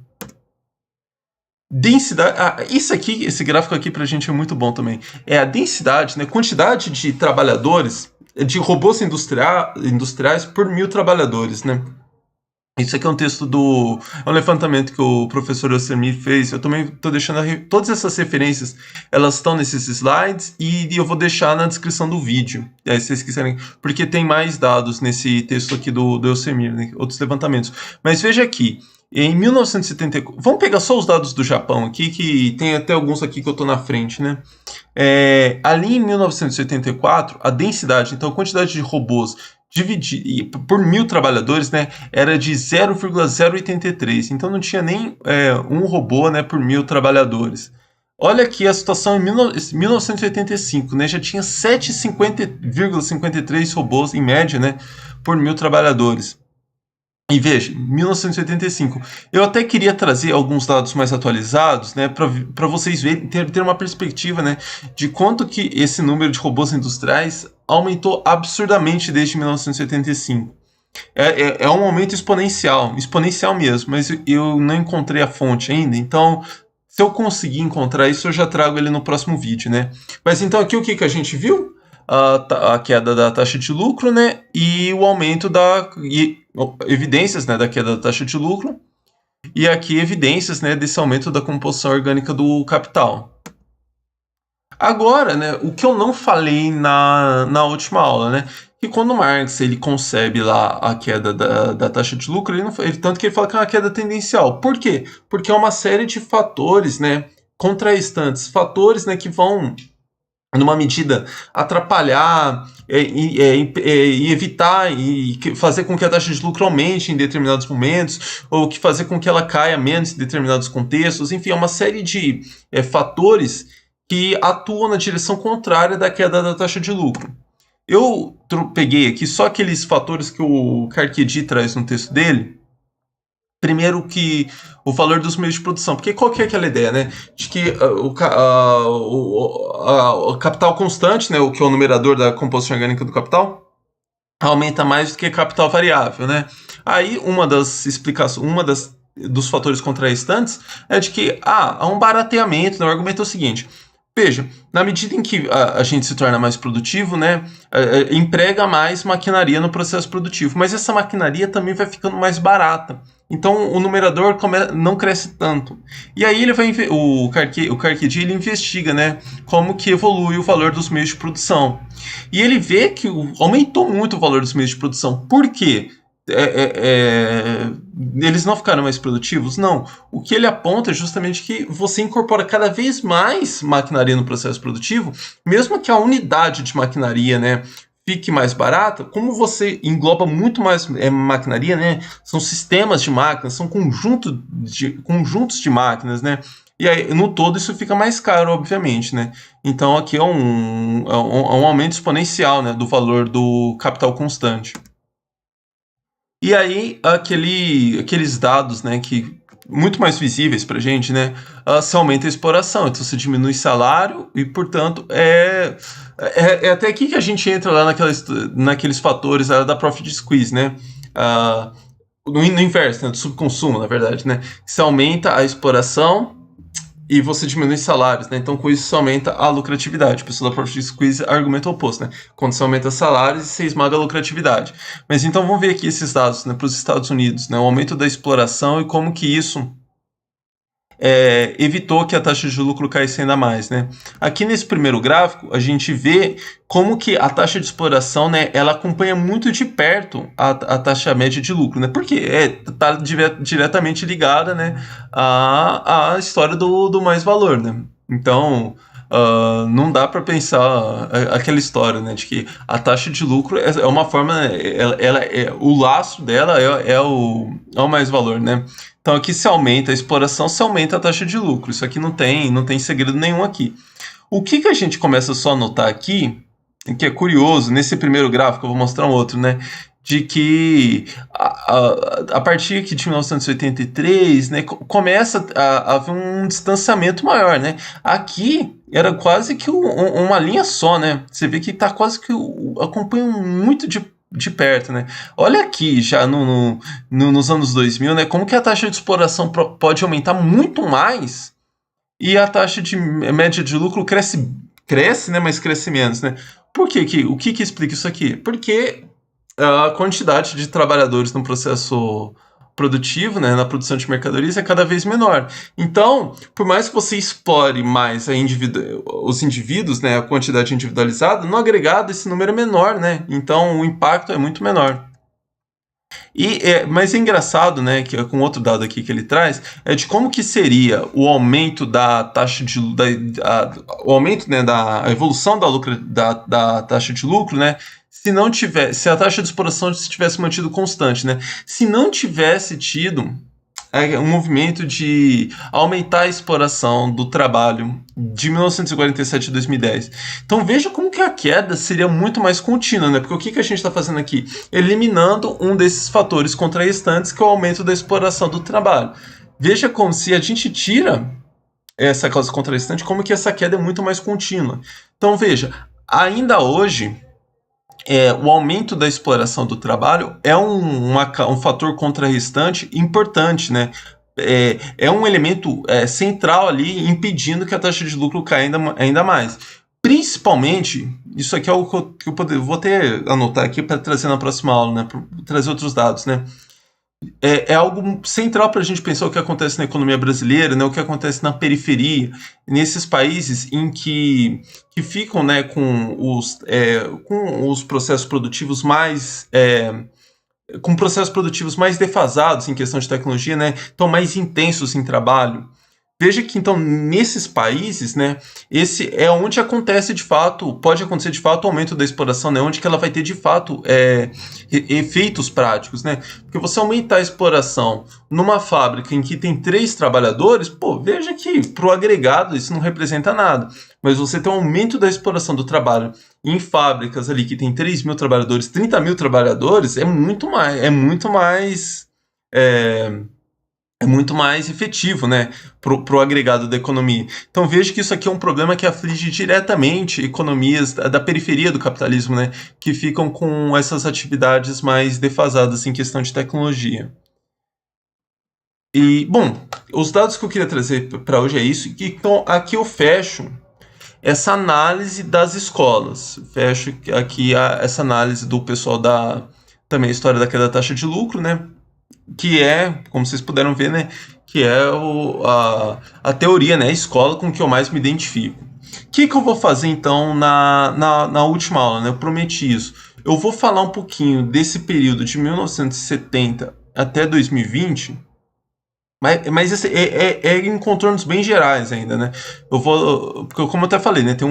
Densidade. Isso aqui, esse gráfico aqui pra gente é muito bom também. É a densidade, né? Quantidade de trabalhadores, de robôs industriais por 1.000 trabalhadores, né? Isso aqui é um texto é um levantamento que o professor Yosemir fez. Eu também estou deixando todas essas referências, elas estão nesses slides e eu vou deixar na descrição do vídeo. Aí, se vocês quiserem, porque tem mais dados nesse texto aqui do Yosemir, né? Outros levantamentos. Mas veja aqui, em 1974, vamos pegar só os dados do Japão aqui, que tem até alguns aqui que eu estou na frente, né? Ali em 1984, a densidade, então a quantidade de robôs por 1.000 trabalhadores, né, era de 0,083. Então não tinha nem um robô, né, por 1.000 trabalhadores. Olha aqui a situação em 1985, né, já tinha 7,53 robôs em média, né, por 1.000 trabalhadores. E veja, 1985. Eu até queria trazer alguns dados mais atualizados, né, para vocês verem, ter uma perspectiva, né, de quanto que esse número de robôs industriais aumentou absurdamente desde 1985. É um aumento exponencial mesmo, mas eu não encontrei a fonte ainda, então se eu conseguir encontrar isso, eu já trago ele no próximo vídeo, né? Mas então aqui o que a gente viu? A queda da taxa de lucro, né, e o aumento evidências, né, da queda da taxa de lucro, e aqui evidências, né, desse aumento da composição orgânica do capital. Agora, né, o que eu não falei na última aula, né, que quando Marx ele concebe lá a queda da taxa de lucro, tanto que ele fala que é uma queda tendencial. Por quê? Porque é uma série de fatores, né, contrastantes, fatores, né, que vão numa medida atrapalhar e evitar e fazer com que a taxa de lucro aumente em determinados momentos, ou que fazer com que ela caia menos em determinados contextos. Enfim, é uma série de fatores que atuam na direção contrária da queda da taxa de lucro. Eu peguei aqui só aqueles fatores que o Carnegie traz no texto dele. Primeiro que o valor dos meios de produção, porque qual que é aquela ideia, né, de que o capital constante, né, o que é o numerador da composição orgânica do capital, aumenta mais do que capital variável, né? Aí uma das explicações, dos fatores contrastantes é de que há um barateamento, né? O argumento é o seguinte: veja, na medida em que a gente se torna mais produtivo, né, emprega mais maquinaria no processo produtivo, mas essa maquinaria também vai ficando mais barata. Então o numerador não cresce tanto. E aí o Carnegie ele investiga, né, como que evolui o valor dos meios de produção. E ele vê que aumentou muito o valor dos meios de produção. Por quê? Eles não ficaram mais produtivos? Não. O que ele aponta é justamente que você incorpora cada vez mais maquinaria no processo produtivo, mesmo que a unidade de maquinaria, né, fique mais barata, como você engloba muito mais maquinaria, né, são sistemas de máquinas, são conjuntos de máquinas, né, e aí no todo isso fica mais caro, obviamente, né. Então aqui é um aumento exponencial, né, do valor do capital constante. E aí, aqueles dados, né, que muito mais visíveis para a gente, né, se aumenta a exploração, então se diminui salário e, portanto, é até aqui que a gente entra lá naqueles fatores da profit squeeze, né, no inverso, né, do subconsumo, na verdade, né, se aumenta a exploração e você diminui salários, né? Então, com isso, você aumenta a lucratividade. O pessoal da Profit Squeeze argumenta o oposto, né? Quando você aumenta salários, você esmaga a lucratividade. Mas então, vamos ver aqui esses dados, né, para os Estados Unidos, né? O aumento da exploração e como que isso evitou que a taxa de lucro caísse ainda mais, né? Aqui nesse primeiro gráfico, a gente vê como que a taxa de exploração, né, ela acompanha muito de perto a taxa média de lucro, né? Porque está diretamente ligada, né, à história do mais valor, né? Então, Não dá para pensar aquela história, né, de que a taxa de lucro é uma forma, o lastro dela é o mais valor, né? Então aqui se aumenta a exploração, se aumenta a taxa de lucro. Isso aqui não tem segredo nenhum aqui. O que a gente começa só a notar aqui, que é curioso, nesse primeiro gráfico, eu vou mostrar um outro, né? De que a partir aqui de 1983, né, começa a haver um distanciamento maior, né? Aqui era quase que uma linha só, né? Você vê que tá quase que acompanha muito de perto, né? Olha aqui, já nos anos 2000, né? Como que a taxa de exploração pode aumentar muito mais e a taxa de média de lucro cresce, né? Mas cresce menos, né? Por quê? O que explica isso aqui? Porque a quantidade de trabalhadores no processo produtivo, né, na produção de mercadorias, é cada vez menor. Então, por mais que você explore mais os indivíduos, né, a quantidade individualizada, no agregado esse número é menor, né? Então o impacto é muito menor. Mas é engraçado, né, que com outro dado aqui que ele traz, é de como que seria o aumento da taxa de o aumento, né, da a evolução da taxa de lucro, né, se a taxa de exploração se tivesse mantido constante, né, se não tivesse tido um movimento de aumentar a exploração do trabalho de 1947 a 2010. Então veja como que a queda seria muito mais contínua, né? Porque o que a gente está fazendo aqui? Eliminando um desses fatores contrastantes, que é o aumento da exploração do trabalho. Veja como se a gente tira essa causa contrastante, como que essa queda é muito mais contínua. Então veja, ainda hoje o aumento da exploração do trabalho é um fator contrarrestante importante, né? É um elemento central ali, impedindo que a taxa de lucro caia ainda mais. Principalmente, isso aqui é o que eu vou até anotar aqui para trazer na próxima aula, né? Para trazer outros dados, né? É algo central para a gente pensar o que acontece na economia brasileira, né, o que acontece na periferia, nesses países em que ficam, né, com os processos produtivos com processos produtivos mais defasados em questão de tecnologia, né, estão mais intensos em trabalho. Veja que, então, nesses países, né, esse é onde acontece de fato, pode acontecer de fato o aumento da exploração, né, onde que ela vai ter de fato efeitos práticos, né? Porque você aumentar a exploração numa fábrica em que tem 3 trabalhadores, veja que para o agregado isso não representa nada. Mas você tem um aumento da exploração do trabalho em fábricas ali que tem 3 mil trabalhadores, 30 mil trabalhadores, é muito mais efetivo, né, pro agregado da economia. Então veja que isso aqui é um problema que aflige diretamente economias da periferia do capitalismo, né, que ficam com essas atividades mais defasadas em questão de tecnologia. E, bom, os dados que eu queria trazer para hoje é isso. Então aqui eu fecho essa análise das escolas. Fecho aqui essa análise do pessoal também a história da queda da taxa de lucro, né, que como vocês puderam ver, né, que é a teoria, né, a escola com que eu mais me identifico. O que eu vou fazer, então, na última aula, né? Eu prometi isso. Eu vou falar um pouquinho desse período de 1970 até 2020, mas esse em contornos bem gerais ainda, né? Porque como eu até falei, né, tem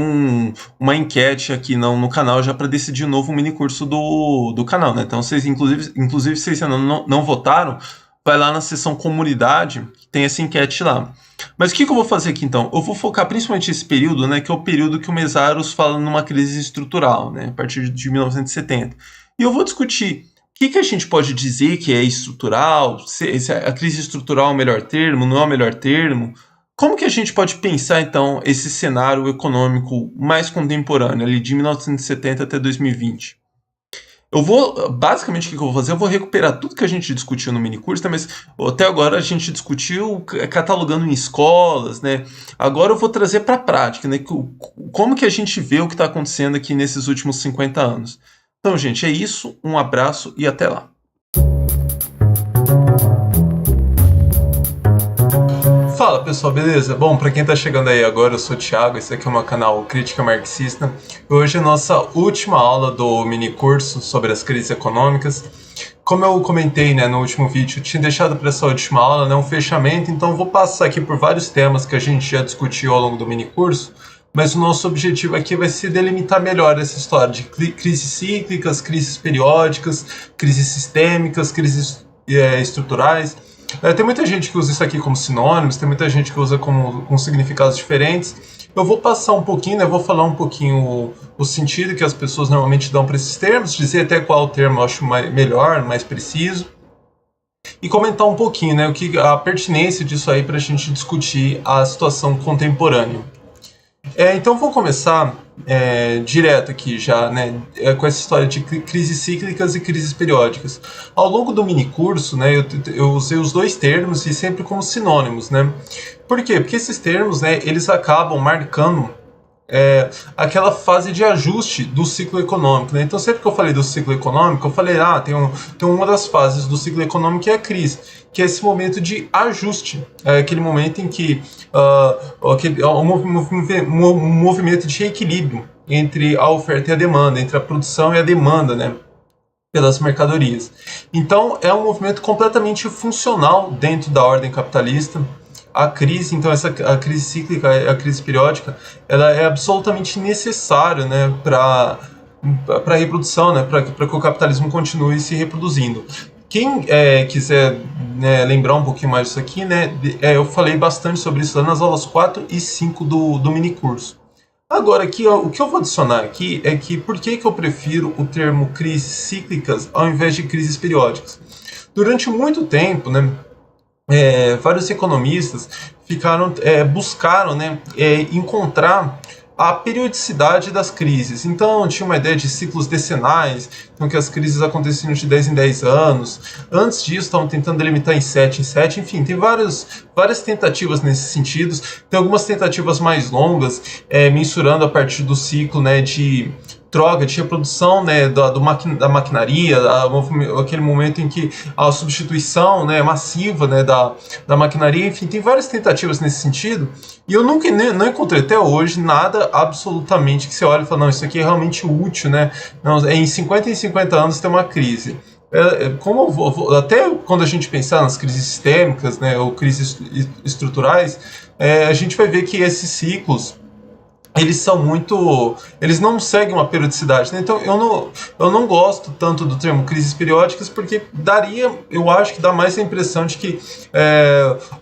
uma enquete aqui no canal já para decidir o novo mini curso do canal, né? Então vocês, inclusive vocês ainda não votaram, vai lá na seção comunidade, que tem essa enquete lá. Mas o que eu vou fazer aqui então? Eu vou focar principalmente esse período, né, que é o período que o Mesaros fala numa crise estrutural, né, a partir de 1970. E eu vou discutir o que a gente pode dizer que é estrutural, se a crise estrutural é o melhor termo, não é o melhor termo. Como que a gente pode pensar, então, esse cenário econômico mais contemporâneo, ali de 1970 até 2020? Basicamente, o que eu vou fazer? Eu vou recuperar tudo que a gente discutiu no minicurso, né? Mas até agora a gente discutiu catalogando em escolas, né? Agora eu vou trazer para a prática, né? Como que a gente vê o que está acontecendo aqui nesses últimos 50 anos. Então, gente, é isso. Um abraço e até lá. Fala, pessoal, beleza? Bom, para quem tá chegando aí agora, eu sou o Thiago, esse aqui é o meu canal Crítica Marxista. Hoje é a nossa última aula do mini curso sobre as crises econômicas. Como eu comentei, né, no último vídeo, eu tinha deixado para essa última aula, né, um fechamento, então vou passar aqui por vários temas que a gente já discutiu ao longo do mini curso, mas o nosso objetivo aqui vai ser delimitar melhor essa história de crises cíclicas, crises periódicas, crises sistêmicas, crises estruturais. Tem muita gente que usa isso aqui como sinônimos, tem muita gente que usa com significados diferentes. Eu vou passar um pouquinho, né, vou falar um pouquinho o sentido que as pessoas normalmente dão para esses termos, dizer até qual termo eu acho melhor, mais preciso, e comentar um pouquinho, né, a pertinência disso aí para a gente discutir a situação contemporânea. Então vou começar direto aqui já, né, com essa história de crises cíclicas e crises periódicas. Ao longo do minicurso, né, eu usei os dois termos e sempre como sinônimos, né? Por quê? Porque esses termos, né, eles acabam marcando aquela fase de ajuste do ciclo econômico, né? Então sempre que eu falei do ciclo econômico, eu falei, tem uma das fases do ciclo econômico que é a crise, que é esse momento de ajuste, aquele momento em que um movimento de equilíbrio entre a oferta e a demanda, entre a produção e a demanda, né, pelas mercadorias. Então é um movimento completamente funcional dentro da ordem capitalista. A crise, então a crise cíclica, a crise periódica, ela é absolutamente necessária, né, para a reprodução, né, para que o capitalismo continue se reproduzindo. Quem quiser, né, lembrar um pouquinho mais disso aqui, né, eu falei bastante sobre isso lá nas aulas 4 e 5 do minicurso. Agora, aqui, o que eu vou adicionar aqui é que por que eu prefiro o termo crises cíclicas ao invés de crises periódicas? Durante muito tempo, né, vários economistas buscaram, né, encontrar a periodicidade das crises. Então tinha uma ideia de ciclos decenais, então que as crises aconteciam de 10 em 10 anos. Antes disso estavam tentando delimitar em 7 em 7, enfim, tem várias tentativas nesses sentidos. Tem algumas tentativas mais longas, mensurando a partir do ciclo, né, de troca, de reprodução, né, da maquinaria, aquele momento em que a substituição, né, massiva, né, da maquinaria, enfim, tem várias tentativas nesse sentido, e eu não encontrei até hoje nada absolutamente que você olha e fala, não, isso aqui é realmente útil, né, não, em 50 anos tem uma crise. Até quando a gente pensar nas crises sistêmicas, né, ou crises estruturais, a gente vai ver que esses ciclos eles não seguem uma periodicidade, né? Então eu não gosto tanto do termo crises periódicas, porque eu acho que dá mais a impressão de que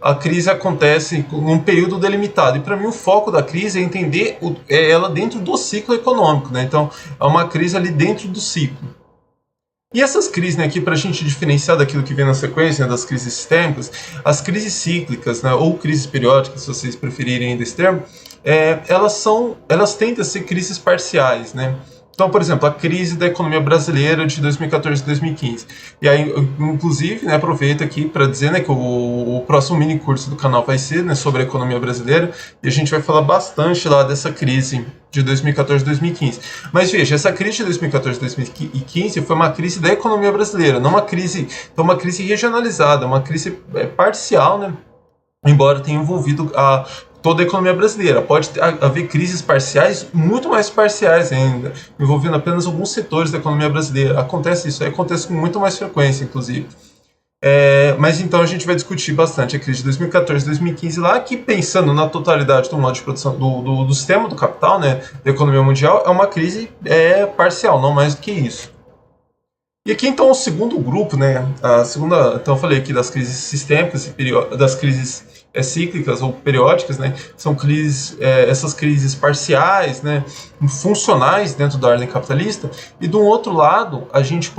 a crise acontece num período delimitado, e para mim o foco da crise é entender ela dentro do ciclo econômico, né? Então é uma crise ali dentro do ciclo. E essas crises, né, aqui para a gente diferenciar daquilo que vem na sequência, né, das crises sistêmicas, as crises cíclicas, né, ou crises periódicas, se vocês preferirem ainda esse termo, elas tendem a ser crises parciais, né? Então, por exemplo, a crise da economia brasileira de 2014 e 2015. E aí, inclusive, né, aproveito aqui para dizer, né, que o próximo mini curso do canal vai ser, né, sobre a economia brasileira, e a gente vai falar bastante lá dessa crise de 2014 e 2015. Mas veja, essa crise de 2014 e 2015 foi uma crise da economia brasileira, não uma crise regionalizada, uma crise parcial, né? Embora tenha envolvido toda a economia brasileira. Pode haver crises parciais, muito mais parciais ainda, envolvendo apenas alguns setores da economia brasileira. Isso aí acontece com muito mais frequência, inclusive. Mas então a gente vai discutir bastante a crise de 2014 e 2015 lá, que pensando na totalidade do modo de produção do sistema do capital, né, da economia mundial, é uma crise parcial, não mais do que isso. E aqui então o segundo grupo, né, então eu falei aqui das crises sistêmicas e das crises cíclicas ou periódicas, né, são essas crises parciais, né, funcionais dentro da ordem capitalista, e do outro lado a gente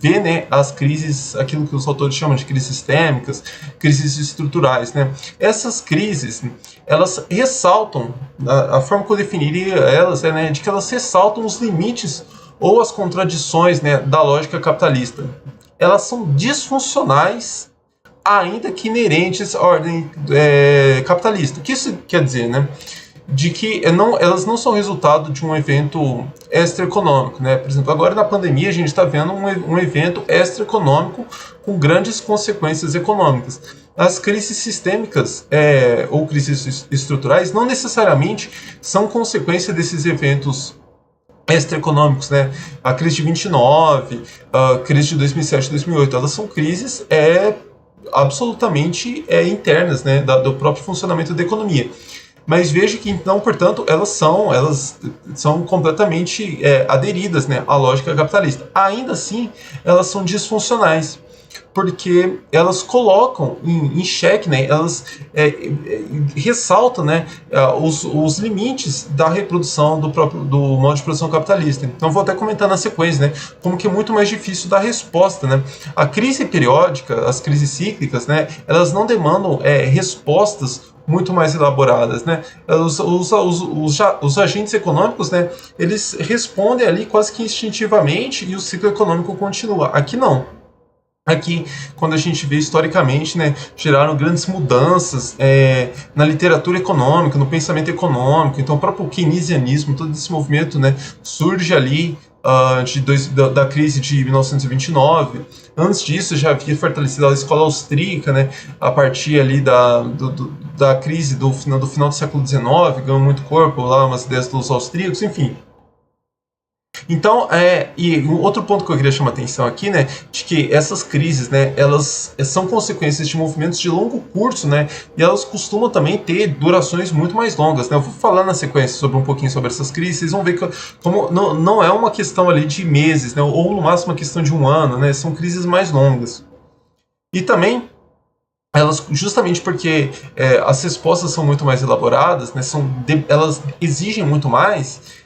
vê, né, as crises, aquilo que os autores chamam de crises sistêmicas, crises estruturais, né. Essas crises, elas ressaltam, a forma que eu definiria elas é, né, de que elas ressaltam os limites ou as contradições, né, da lógica capitalista. Elas são disfuncionais, ainda que inerentes à ordem capitalista. O que isso quer dizer, né? De que elas não são resultado de um evento extraeconômico, né? Por exemplo, agora na pandemia a gente está vendo um evento extraeconômico com grandes consequências econômicas. As crises sistêmicas ou crises estruturais não necessariamente são consequência desses eventos extraeconômicos, né? A crise de 29, a crise de 2007 e 2008, elas são crises absolutamente internas, né, do próprio funcionamento da economia. Mas veja que, então, portanto, elas são completamente aderidas, né, à lógica capitalista. Ainda assim, elas são disfuncionais, porque elas colocam em xeque, né, elas ressaltam, né, os limites da reprodução do modo de produção capitalista. Então vou até comentar na sequência, né, como que é muito mais difícil dar resposta, né. A crise periódica, as crises cíclicas, né, elas não demandam respostas muito mais elaboradas, né? Os agentes econômicos, né, eles respondem ali quase que instintivamente e o ciclo econômico continua. Aqui não. Aqui, quando a gente vê historicamente, né, geraram grandes mudanças na literatura econômica, no pensamento econômico. Então, o próprio keynesianismo, todo esse movimento, né, surge ali da crise de 1929. Antes disso, já havia fortalecido a escola austríaca, né, a partir ali da crise do final do século XIX, ganhou muito corpo lá, umas ideias dos austríacos, enfim. Então, e um outro ponto que eu queria chamar a atenção aqui, né, de que essas crises, né, elas são consequências de movimentos de longo curso, né, e elas costumam também ter durações muito mais longas, né. Eu vou falar na sequência sobre um pouquinho sobre essas crises, vocês vão ver que como não é uma questão ali de meses, né, ou no máximo uma questão de um ano, né, são crises mais longas. E também elas, justamente porque as respostas são muito mais elaboradas, né, elas exigem muito mais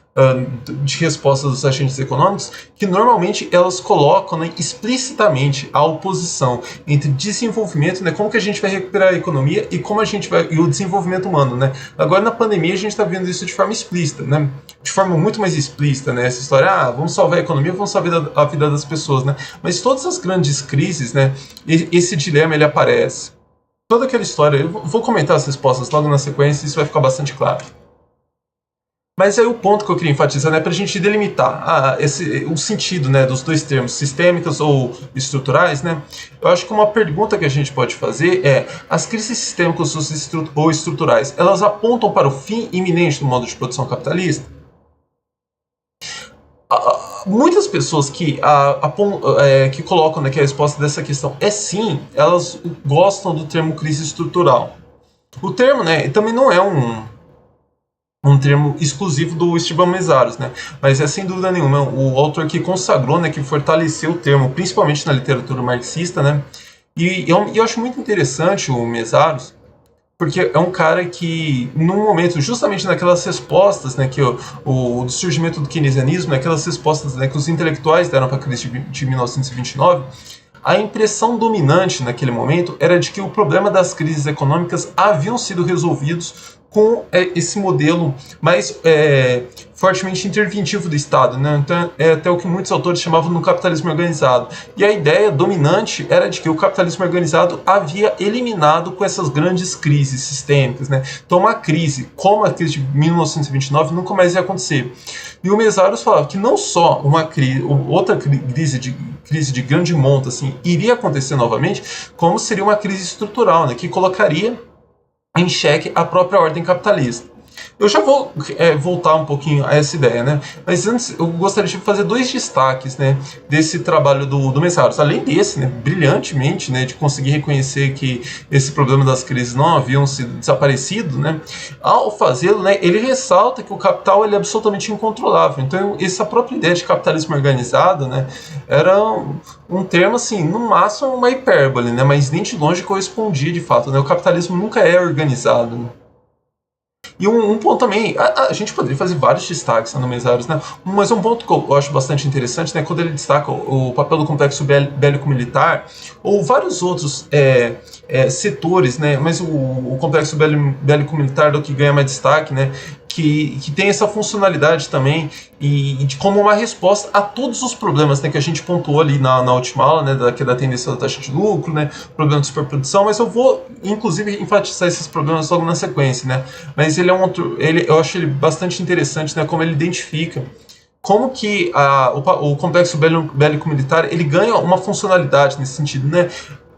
de respostas dos agentes econômicos, que normalmente elas colocam, né, explicitamente a oposição entre desenvolvimento, né, como que a gente vai recuperar a economia e como a gente vai, e o desenvolvimento humano, né. Agora na pandemia a gente está vendo isso de forma explícita, né, de forma muito mais explícita, né, essa história, vamos salvar a economia, vamos salvar a vida das pessoas, né, mas todas as grandes crises, né, esse dilema ele aparece. Toda aquela história, eu vou comentar as respostas logo na sequência, isso vai ficar bastante claro. Mas aí o ponto que eu queria enfatizar, né, para a gente delimitar o sentido, né, dos dois termos, sistêmicas ou estruturais, né, eu acho que uma pergunta que a gente pode fazer é: as crises sistêmicas ou estruturais, elas apontam para o fim iminente do modo de produção capitalista? Muitas pessoas que colocam, né, que a resposta dessa questão é sim, elas gostam do termo crise estrutural. O termo, né, também não é um termo exclusivo do Esteban Mesaros, né? Mas é sem dúvida nenhuma o autor que consagrou, né, que fortaleceu o termo, principalmente na literatura marxista, né? E eu acho muito interessante o Mesaros, porque é um cara que, num momento, justamente naquelas respostas, né, que do surgimento do keynesianismo, naquelas respostas, né, que os intelectuais deram para a crise de 1929, a impressão dominante naquele momento era de que o problema das crises econômicas haviam sido resolvidos com esse modelo mais fortemente interventivo do Estado, né? Então, é até o que muitos autores chamavam no capitalismo organizado. E a ideia dominante era de que o capitalismo organizado havia eliminado com essas grandes crises sistêmicas, né? Então, uma crise como a crise de 1929 nunca mais ia acontecer. E o Mesaros falava que não só outra crise de grande monta assim, iria acontecer novamente, como seria uma crise estrutural, né, que colocaria em xeque a própria ordem capitalista. Eu já vou voltar um pouquinho a essa ideia, né? Mas antes eu gostaria de fazer dois destaques, né, desse trabalho do Mesaros. Além desse, né, brilhantemente, né, de conseguir reconhecer que esse problema das crises não haviam sido desaparecido, né? Ao fazê-lo, né, ele ressalta que o capital ele é absolutamente incontrolável. Então, essa própria ideia de capitalismo organizado, né, era um termo assim, no máximo uma hipérbole, né, mas nem de longe correspondia de fato, né? O capitalismo nunca é organizado, né? E um ponto também, a gente poderia fazer vários destaques no Mesaros, né? Mas um ponto que eu acho bastante interessante, né, quando ele destaca o papel do complexo bélico-militar, ou vários outros setores, né? Mas o complexo bélico-militar é o que ganha mais destaque, né? Que tem essa funcionalidade também e de como uma resposta a todos os problemas, né, que a gente pontuou ali na última aula, né, da tendência da taxa de lucro, né, problema de superprodução, mas eu vou inclusive enfatizar esses problemas logo na sequência, né, mas eu acho ele bastante interessante, né, como ele identifica como que o complexo bélico-militar ele ganha uma funcionalidade nesse sentido, né.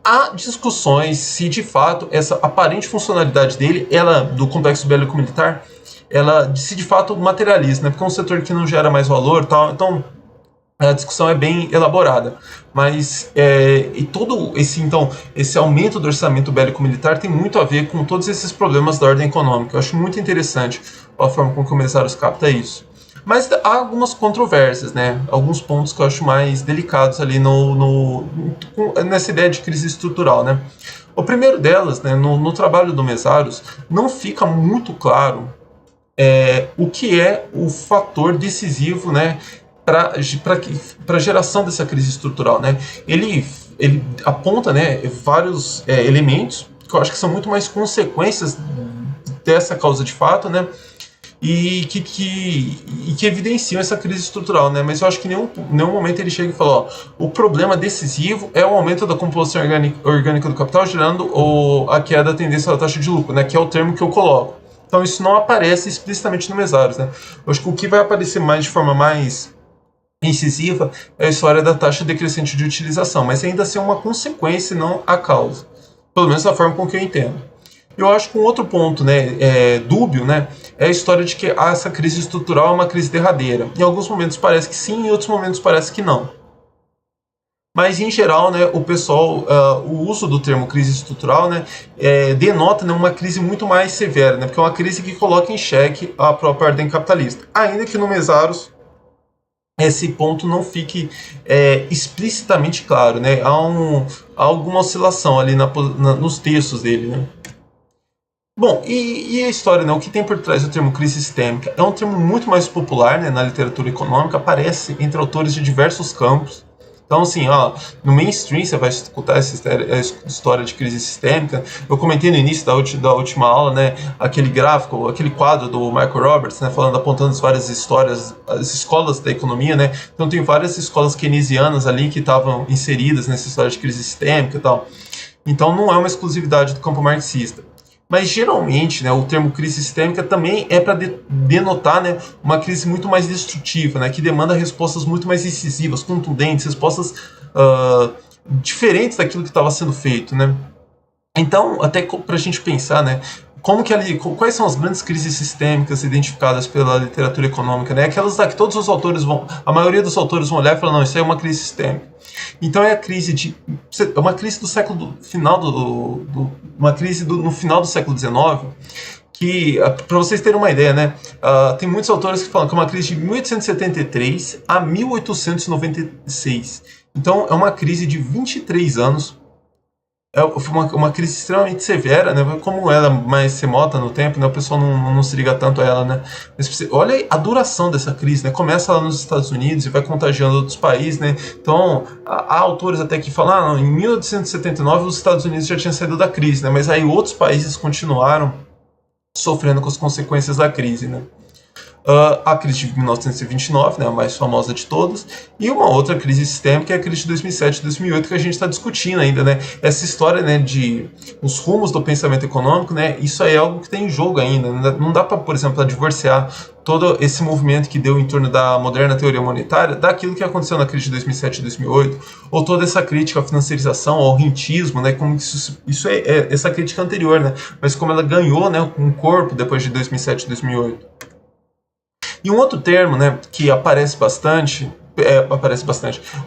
Há discussões se de fato essa aparente funcionalidade dele, do complexo bélico-militar, ela se de fato materializa, né? Porque é um setor que não gera mais valor, tal. Então, a discussão é bem elaborada, mas e todo esse então esse aumento do orçamento bélico-militar tem muito a ver com todos esses problemas da ordem econômica. Eu acho muito interessante a forma como o Mesaros capta isso. Mas há algumas controvérsias, né? Alguns pontos que eu acho mais delicados ali nessa ideia de crise estrutural, né? O primeiro delas, né, no trabalho do Mesaros, não fica muito claro o que é o fator decisivo, né, para a geração dessa crise estrutural, né? Ele aponta, né, vários elementos que eu acho que são muito mais consequências dessa causa de fato, né? E que evidenciam essa crise estrutural, né? Mas eu acho que em nenhum momento ele chega e fala, ó, o problema decisivo é o aumento da composição orgânica do capital, gerando a queda da tendência da taxa de lucro, né? Que é o termo que eu coloco. Então isso não aparece explicitamente no Mesaros, né? Eu acho que o que vai aparecer mais de forma mais incisiva é a história da taxa decrescente de utilização, mas ainda assim é uma consequência e não a causa. Pelo menos da forma com que eu entendo. Eu acho que um outro ponto, né, dúbio, né, é a história de que essa crise estrutural é uma crise derradeira. Em alguns momentos parece que sim, em outros momentos parece que não. Mas, em geral, né, o pessoal, o uso do termo crise estrutural, né, denota, né, uma crise muito mais severa, né, porque é uma crise que coloca em xeque a própria ordem capitalista. Ainda que no Mesaros esse ponto não fique explicitamente claro, né, há alguma oscilação ali nos textos dele, né. Bom, e a história, né? O que tem por trás do termo crise sistêmica? É um termo muito mais popular, né, na literatura econômica, aparece entre autores de diversos campos. Então, assim, ó, no mainstream você vai escutar essa história de crise sistêmica. Eu comentei no início da última aula, né, aquele gráfico, aquele quadro do Michael Roberts, né, falando, apontando as várias histórias, as escolas da economia, né. Então tem várias escolas keynesianas ali que estavam inseridas nessa história de crise sistêmica e tal. Então não é uma exclusividade do campo marxista. Mas geralmente, né, o termo crise sistêmica também é para denotar, né, uma crise muito mais destrutiva, né, que demanda respostas muito mais incisivas, contundentes, respostas diferentes daquilo que estava sendo feito, né. Então, até para a gente pensar, né, quais são as grandes crises sistêmicas identificadas pela literatura econômica, né? Aquelas que todos os autores a maioria dos autores vão olhar e falar, não, isso aí é uma crise sistêmica. Então é uma crise do século final uma crise no final do século XIX, que, para vocês terem uma ideia, né, tem muitos autores que falam que é uma crise de 1873 a 1896. Então é uma crise de 23 anos. Foi uma crise extremamente severa, né? Como ela é mais remota no tempo, né? O pessoal não se liga tanto a ela, né? Mas olha a duração dessa crise, né? Começa lá nos Estados Unidos e vai contagiando outros países, né? Então, há autores até que falam, em 1879 os Estados Unidos já tinham saído da crise, né? Mas aí outros países continuaram sofrendo com as consequências da crise, né? A crise de 1929, né, a mais famosa de todas, e uma outra crise sistêmica é a crise de 2007 e 2008 que a gente está discutindo ainda, né? Essa história, né, de os rumos do pensamento econômico, né? Isso aí é algo que tem em jogo ainda. Não dá para, por exemplo, divorciar todo esse movimento que deu em torno da moderna teoria monetária daquilo que aconteceu na crise de 2007 e 2008, ou toda essa crítica à financiarização, ao rentismo, né? Como isso é essa crítica anterior, né? Mas como ela ganhou, né, um corpo depois de 2007 e 2008. E um outro termo, né, que aparece bastante,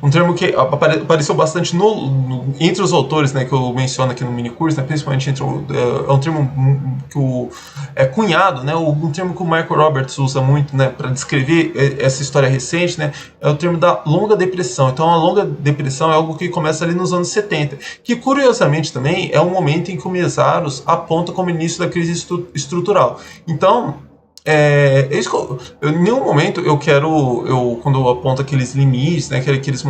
um termo que apareceu bastante entre os autores, né, que eu menciono aqui no mini curso, né, principalmente é um termo que é cunhado, né, um termo que o Michael Roberts usa muito, né, para descrever essa história recente, né, é o termo da longa depressão. Então a longa depressão é algo que começa ali nos anos 70, que curiosamente também é um momento em que o Mesaros aponta como início da crise estrutural. Então em nenhum momento quando eu aponto aqueles limites, né, aqueles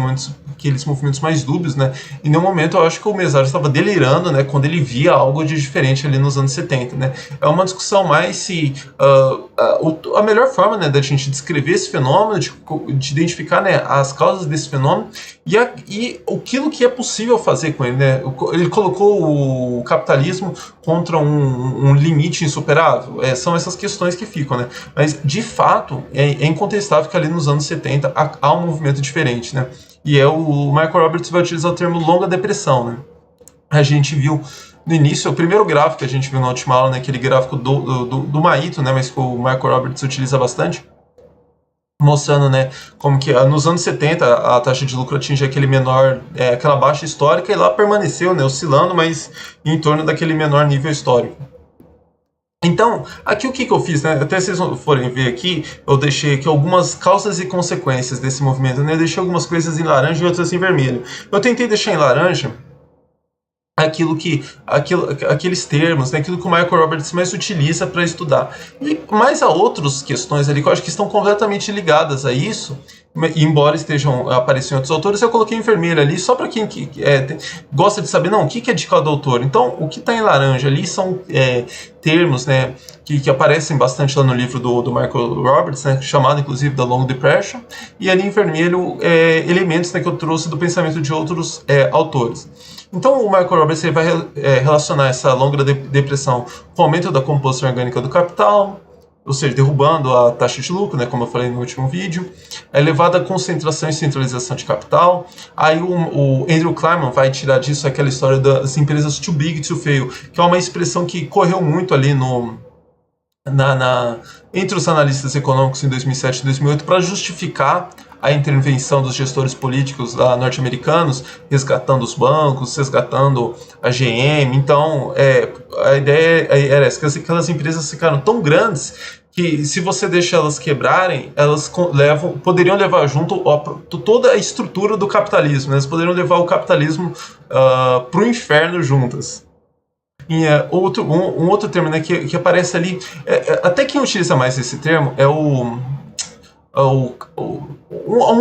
movimentos mais dúbios, né, em nenhum momento eu acho que o Mesaros estava delirando, né, quando ele via algo de diferente ali nos anos 70, né. É uma discussão mais se a melhor forma, né, da gente descrever esse fenômeno, de identificar, né, as causas desse fenômeno e aquilo que é possível fazer com ele, né. Ele colocou o capitalismo contra um limite insuperável. São essas questões que ficam, né? Mas, de fato, é incontestável que ali nos anos 70 há um movimento diferente, né? E o Michael Roberts vai utilizar o termo longa depressão, né? A gente viu no início, o primeiro gráfico que a gente viu na última aula, né? Aquele gráfico do Maito, né? Mas que o Michael Roberts utiliza bastante. mostrando, né, como que nos anos 70 a taxa de lucro atinge aquele menor, aquela baixa histórica, e lá permaneceu, né, oscilando, mas em torno daquele menor nível histórico. Então, aqui o que eu fiz, né? Até vocês forem ver aqui, eu deixei aqui algumas causas e consequências desse movimento, né? Eu deixei algumas coisas em laranja e outras em vermelho. Eu tentei deixar em laranja aqueles termos, né, aquilo que o Michael Roberts mais utiliza para estudar. E mais há outras questões ali que eu acho que estão completamente ligadas a isso, embora estejam aparecendo outros autores, eu coloquei em vermelho ali só para quem gosta de saber, não, o que é de cada autor. Então, o que está em laranja ali são termos, né, que aparecem bastante lá no livro do Michael Roberts, né, chamado inclusive da Long Depression, e ali em vermelho elementos, né, que eu trouxe do pensamento de outros autores. Então, o Michael Roberts vai relacionar essa longa depressão com o aumento da composição orgânica do capital, ou seja, derrubando a taxa de lucro, né, como eu falei no último vídeo, a elevada concentração e centralização de capital. Aí o Andrew Kleiman vai tirar disso aquela história das empresas too big to fail, que é uma expressão que correu muito ali entre os analistas econômicos em 2007 e 2008 para justificar a intervenção dos gestores políticos norte-americanos, resgatando os bancos, resgatando a GM. Então, a ideia era essa, que aquelas empresas ficaram tão grandes que, se você deixa elas quebrarem, elas poderiam levar junto toda a estrutura do capitalismo, né? Elas poderiam levar o capitalismo para o inferno juntas. E um outro termo, né, que aparece ali, até quem utiliza mais esse termo é um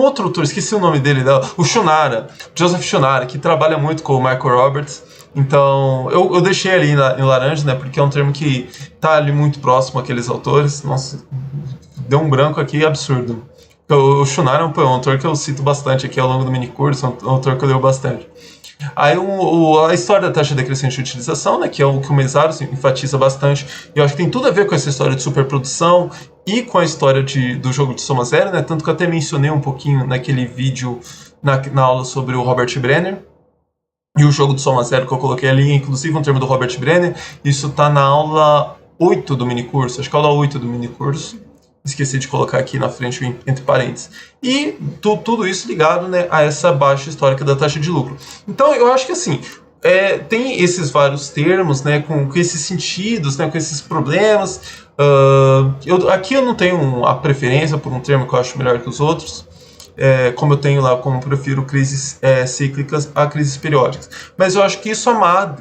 outro autor, esqueci o nome dele, o Shunara, Joseph Shunara, que trabalha muito com o Michael Roberts. Então, eu deixei ali em laranja, né, porque é um termo que está ali muito próximo àqueles autores. Nossa, deu um branco aqui absurdo. O Shunara é um autor que eu cito bastante aqui ao longo do minicurso, é um autor que eu leio bastante. Aí a história da taxa decrescente de utilização, né, que é o que o Mesaros enfatiza bastante, e eu acho que tem tudo a ver com essa história de superprodução e com a história do jogo de soma zero, né, tanto que eu até mencionei um pouquinho naquele vídeo, na aula sobre o Robert Brenner, e o jogo de soma zero que eu coloquei ali, inclusive um termo do Robert Brenner, isso está na aula 8 do minicurso, acho que é a aula 8 do minicurso. Esqueci de colocar aqui na frente entre parênteses. E tudo isso ligado, né, a essa baixa histórica da taxa de lucro. Então, eu acho que assim, tem esses vários termos, né, com esses sentidos, né, com esses problemas. Aqui eu não tenho a preferência por um termo que eu acho melhor que os outros. Como eu tenho lá, como prefiro crises cíclicas a crises periódicas. Mas eu acho que isso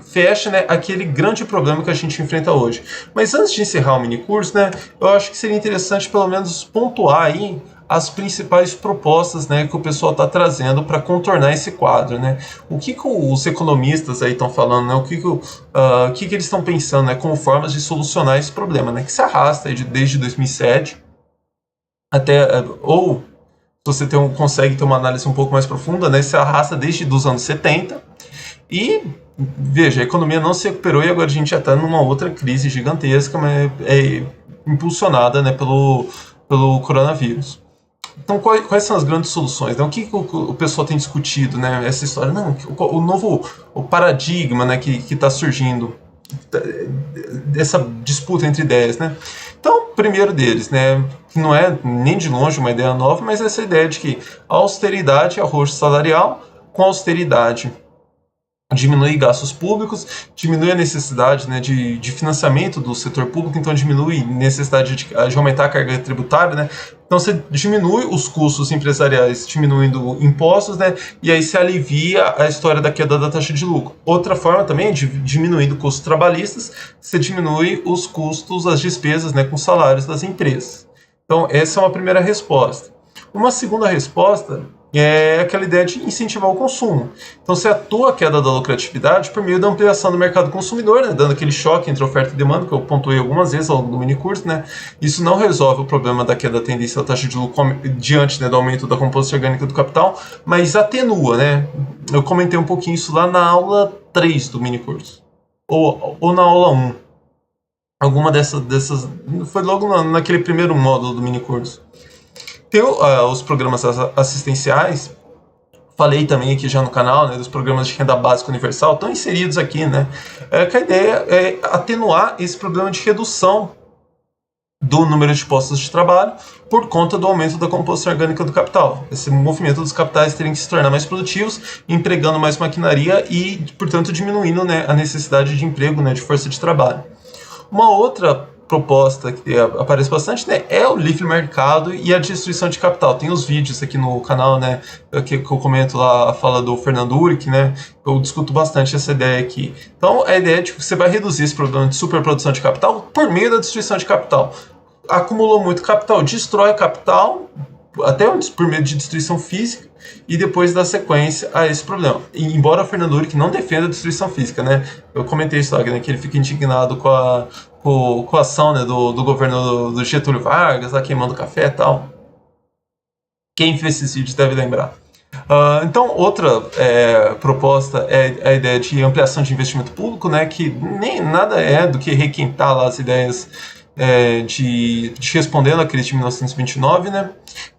fecha, né, aquele grande problema que a gente enfrenta hoje. Mas antes de encerrar o minicurso, né, eu acho que seria interessante pelo menos pontuar aí as principais propostas, né, que o pessoal está trazendo para contornar esse quadro, né? O que os economistas aí estão falando, né? O que eles estão pensando, né, como formas de solucionar esse problema, né, que se arrasta aí desde 2007 até ou você consegue ter uma análise um pouco mais profunda, né? Se arrasta desde os anos 70 e, veja, a economia não se recuperou e agora a gente já está numa outra crise gigantesca, mas impulsionada, né, pelo coronavírus. Então, quais são as grandes soluções? Né? O que o pessoal tem discutido, né? Essa história, não, o novo paradigma, né, que está surgindo, dessa disputa entre ideias, né? Então, primeiro deles, né, que não é nem de longe uma ideia nova, mas essa ideia de que a austeridade é arrojo salarial, com austeridade diminui gastos públicos, diminui a necessidade, né, de financiamento do setor público, então diminui a necessidade de aumentar a carga tributária, né? Então você diminui os custos empresariais, diminuindo impostos, né? E aí se alivia a história da queda da taxa de lucro. Outra forma também é diminuindo custos trabalhistas, você diminui os custos, as despesas, né, com salários das empresas. Então essa é uma primeira resposta. Uma segunda resposta é aquela ideia de incentivar o consumo. Então você atua a queda da lucratividade por meio da ampliação do mercado consumidor, né, dando aquele choque entre oferta e demanda, que eu pontuei algumas vezes ao longo do minicurso, né. Isso não resolve o problema da queda da tendência da taxa de lucro diante, né, do aumento da composição orgânica do capital, mas atenua, né. Eu comentei um pouquinho isso lá na aula 3 do minicurso, ou na aula 1. Alguma dessas foi logo naquele primeiro módulo do minicurso. Tem os programas assistenciais, falei também aqui já no canal, né, dos programas de renda básica universal, estão inseridos aqui, né, que a ideia é atenuar esse problema de redução do número de postos de trabalho por conta do aumento da composição orgânica do capital. Esse movimento dos capitais terem que se tornar mais produtivos, empregando mais maquinaria e, portanto, diminuindo, né, a necessidade de emprego, né, de força de trabalho. Uma outra proposta que aparece bastante, né, é o livre mercado e a destruição de capital. Tem os vídeos aqui no canal, né, que eu comento lá a fala do Fernando Uric, né, eu discuto bastante essa ideia aqui. Então, a ideia é de que você vai reduzir esse problema de superprodução de capital por meio da destruição de capital. Acumulou muito capital, destrói capital, até por meio de destruição física, e depois dá sequência a esse problema. E, embora o Fernando Uric não defenda a destruição física, né, eu comentei isso lá, né, que ele fica indignado com a ação, né, do governo do Getúlio Vargas, lá queimando café e tal. Quem fez esses vídeos deve lembrar. Então, outra proposta é a ideia de ampliação de investimento público, né, que nem nada é do que requentar lá as ideias de respondendo à crise de 1929, né?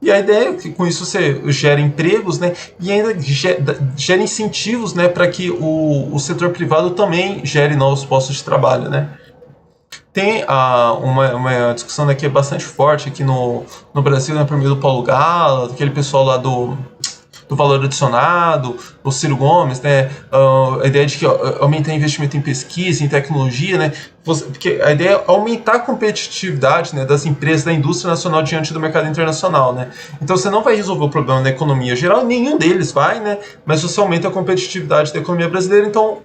E a ideia é que com isso você gera empregos, né? E ainda gera incentivos, né, para que o setor privado também gere novos postos de trabalho, né? Tem uma discussão, né, que é bastante forte aqui no Brasil, né, por meio do Paulo Gala, aquele pessoal lá do valor adicionado, o Ciro Gomes, né, a ideia de que aumentar investimento em pesquisa, em tecnologia, né, porque a ideia é aumentar a competitividade, né, das empresas da indústria nacional diante do mercado internacional, né. Então você não vai resolver o problema da economia geral, nenhum deles vai, né, mas você aumenta a competitividade da economia brasileira, então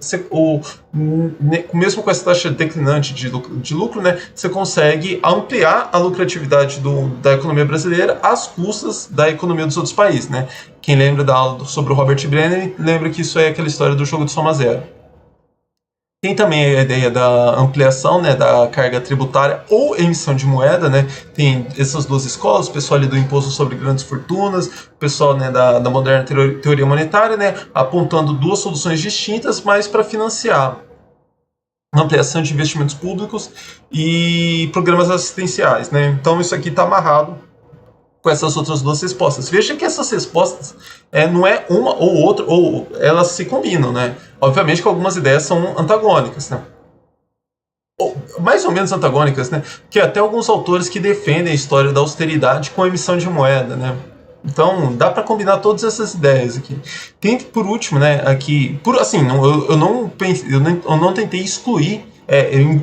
mesmo com essa taxa declinante de lucro, né, você consegue ampliar a lucratividade da economia brasileira às custas da economia dos outros países, né. Quem lembra da aula sobre o Robert Brenner, lembra que isso é aquela história do jogo de soma zero. Tem também a ideia da ampliação, né, da carga tributária ou emissão de moeda, né? Tem essas duas escolas, o pessoal ali do imposto sobre grandes fortunas, o pessoal, né, da moderna teoria monetária, né, apontando duas soluções distintas, mas para financiar ampliação de investimentos públicos e programas assistenciais, né? Então isso aqui está amarrado com essas outras duas respostas. Veja que essas respostas não é uma ou outra, ou elas se combinam, né? Obviamente que algumas ideias são antagônicas, né? Ou mais ou menos antagônicas, né? Que até alguns autores que defendem a história da austeridade com a emissão de moeda, né? Então, dá para combinar todas essas ideias aqui. Tem, por último, né, aqui, eu não tentei excluir,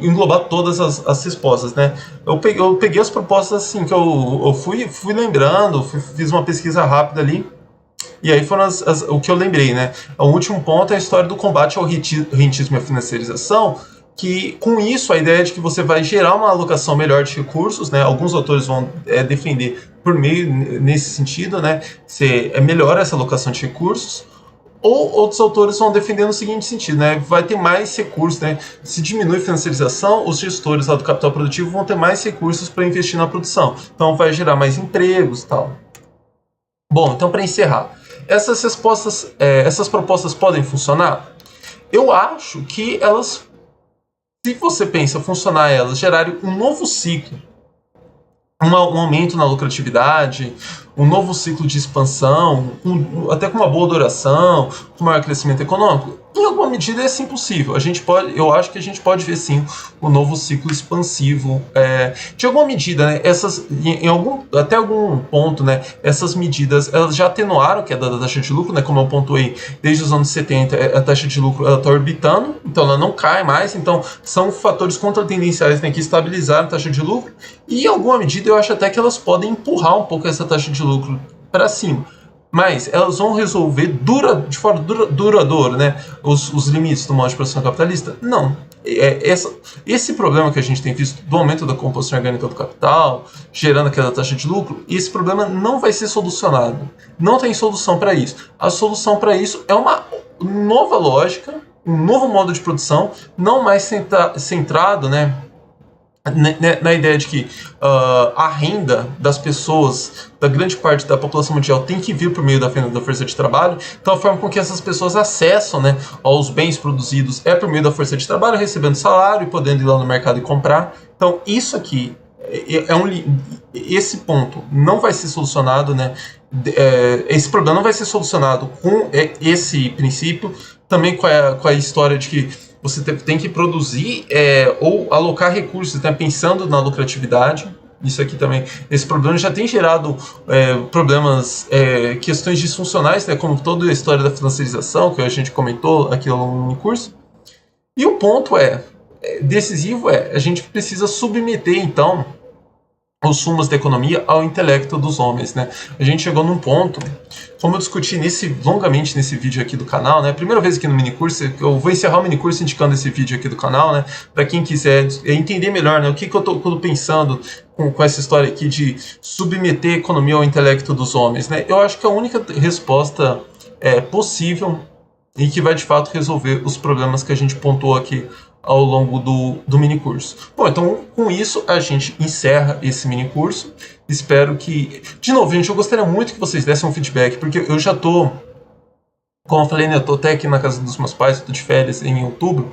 englobar todas as respostas, né? Eu peguei as propostas assim que eu fui lembrando, fiz uma pesquisa rápida ali, e aí foram o que eu lembrei, né? O último ponto é a história do combate ao rentismo e à financiarização, que com isso a ideia é de que você vai gerar uma alocação melhor de recursos, né? Alguns autores vão defender por meio nesse sentido, né? Você melhora essa alocação de recursos. Ou outros autores vão defender no seguinte sentido, né? Vai ter mais recursos, né? Se diminui a financiarização, os gestores lá do capital produtivo vão ter mais recursos para investir na produção. Então vai gerar mais empregos e tal. Bom, então para encerrar, essas propostas podem funcionar? Eu acho que elas, se você pensa funcionar elas, gerarem um novo ciclo, um aumento na lucratividade, um novo ciclo de expansão, até com uma boa duração, com maior crescimento econômico, em alguma medida é sim possível. Eu acho que a gente pode ver sim um novo ciclo expansivo. De alguma medida, né, até algum ponto, né, essas medidas elas já atenuaram a queda da taxa de lucro, né, como eu pontuei, desde os anos 70 a taxa de lucro está orbitando, então ela não cai mais, então são fatores contratendenciais, né, que estabilizaram a taxa de lucro, e em alguma medida eu acho até que elas podem empurrar um pouco essa taxa de lucro para cima. Mas elas vão resolver de forma duradoura, né, os limites do modo de produção capitalista? Não. Esse problema que a gente tem visto do aumento da composição orgânica do capital, gerando aquela taxa de lucro, esse problema não vai ser solucionado. Não tem solução para isso. A solução para isso é uma nova lógica, um novo modo de produção, não mais centrado, né, na ideia de que a renda das pessoas, da grande parte da população mundial, tem que vir por meio da força de trabalho. Então a forma com que essas pessoas acessam, né, aos bens produzidos é por meio da força de trabalho, recebendo salário e podendo ir lá no mercado e comprar. Então isso aqui esse ponto não vai ser solucionado, né? Esse problema não vai ser solucionado com esse princípio, também com a história de que você tem que produzir ou alocar recursos, né, pensando na lucratividade. isso aqui também. Esse problema já tem gerado problemas, questões disfuncionais, né, como toda a história da financiarização, que a gente comentou aqui no curso. E o ponto decisivo a gente precisa submeter, então, os sumos da economia ao intelecto dos homens, né? A gente chegou num ponto, como eu discuti longamente nesse vídeo aqui do canal, né? Primeira vez aqui no minicurso, eu vou encerrar o minicurso indicando esse vídeo aqui do canal, né? Para quem quiser entender melhor, né? O que eu tô pensando com essa história aqui de submeter a economia ao intelecto dos homens, né? Eu acho que a única resposta possível e que vai de fato resolver os problemas que a gente pontuou aqui ao longo do minicurso. Bom, então com isso a gente encerra esse minicurso. Espero que... De novo, gente, eu gostaria muito que vocês dessem um feedback, porque eu já tô... Como eu falei, né, eu tô até aqui na casa dos meus pais, eu tô de férias em outubro,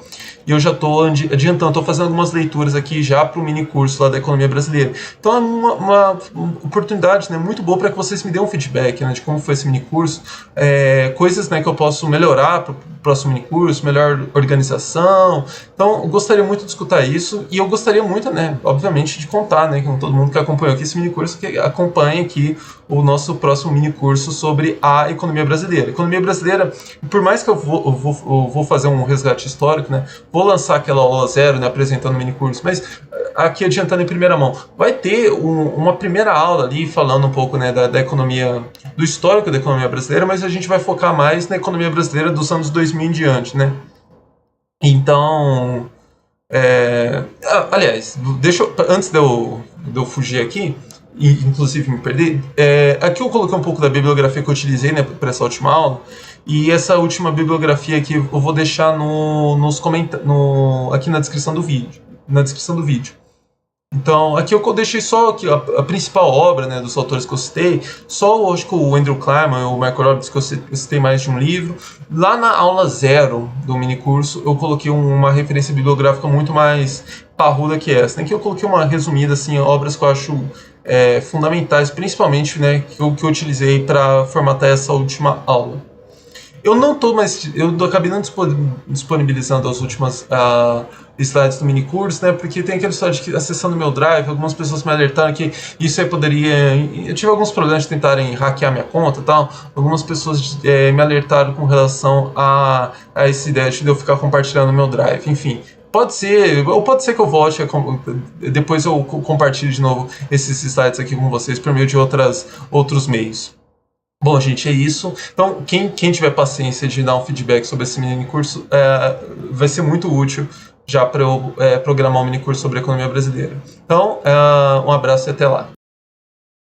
e eu já tô adiantando, tô fazendo algumas leituras aqui já pro mini curso lá da economia brasileira. Então é uma oportunidade, né, muito boa para que vocês me dêem um feedback, né, de como foi esse mini curso, coisas, né, que eu posso melhorar pro próximo mini curso, melhor organização. Então eu gostaria muito de escutar isso, e eu gostaria muito, né, obviamente, de contar, né, com todo mundo que acompanhou aqui esse mini curso, que acompanhe aqui o nosso próximo mini curso sobre a economia brasileira. A economia brasileira, por mais que eu vou fazer um resgate histórico, né, vou lançar aquela aula 0, né, apresentando o mini curso, mas aqui adiantando em primeira mão, vai ter uma primeira aula ali falando um pouco, né, da economia, do histórico da economia brasileira, mas a gente vai focar mais na economia brasileira dos anos 2000 em diante, né. Então, aliás, antes de eu fugir aqui, e inclusive me perder, aqui eu coloquei um pouco da bibliografia que eu utilizei, né, para essa última aula, e essa última bibliografia aqui eu vou deixar aqui na descrição do vídeo. Então, aqui eu deixei só aqui a principal obra, né, dos autores que eu citei, só acho que o Andrew Kleiman, o Michael Roberts, que eu citei mais de um livro. Lá na aula 0 do minicurso, eu coloquei uma referência bibliográfica muito mais parruda que essa. Aqui eu coloquei uma resumida, assim, obras que eu acho fundamentais, principalmente, né, que eu utilizei para formatar essa última aula. Eu acabei não disponibilizando as últimas slides do minicurso, né, porque tem aquele slide que, acessando o meu drive, algumas pessoas me alertaram que isso aí poderia... Eu tive alguns problemas de tentarem hackear minha conta e tal, algumas pessoas me alertaram com relação a essa ideia de eu ficar compartilhando o meu drive, enfim... Pode ser que eu volte, depois eu compartilhe de novo esses slides aqui com vocês por meio de outros meios. Bom, gente, é isso. Então, quem tiver paciência de dar um feedback sobre esse mini curso, vai ser muito útil já para eu programar um mini curso sobre a economia brasileira. Então, um abraço e até lá.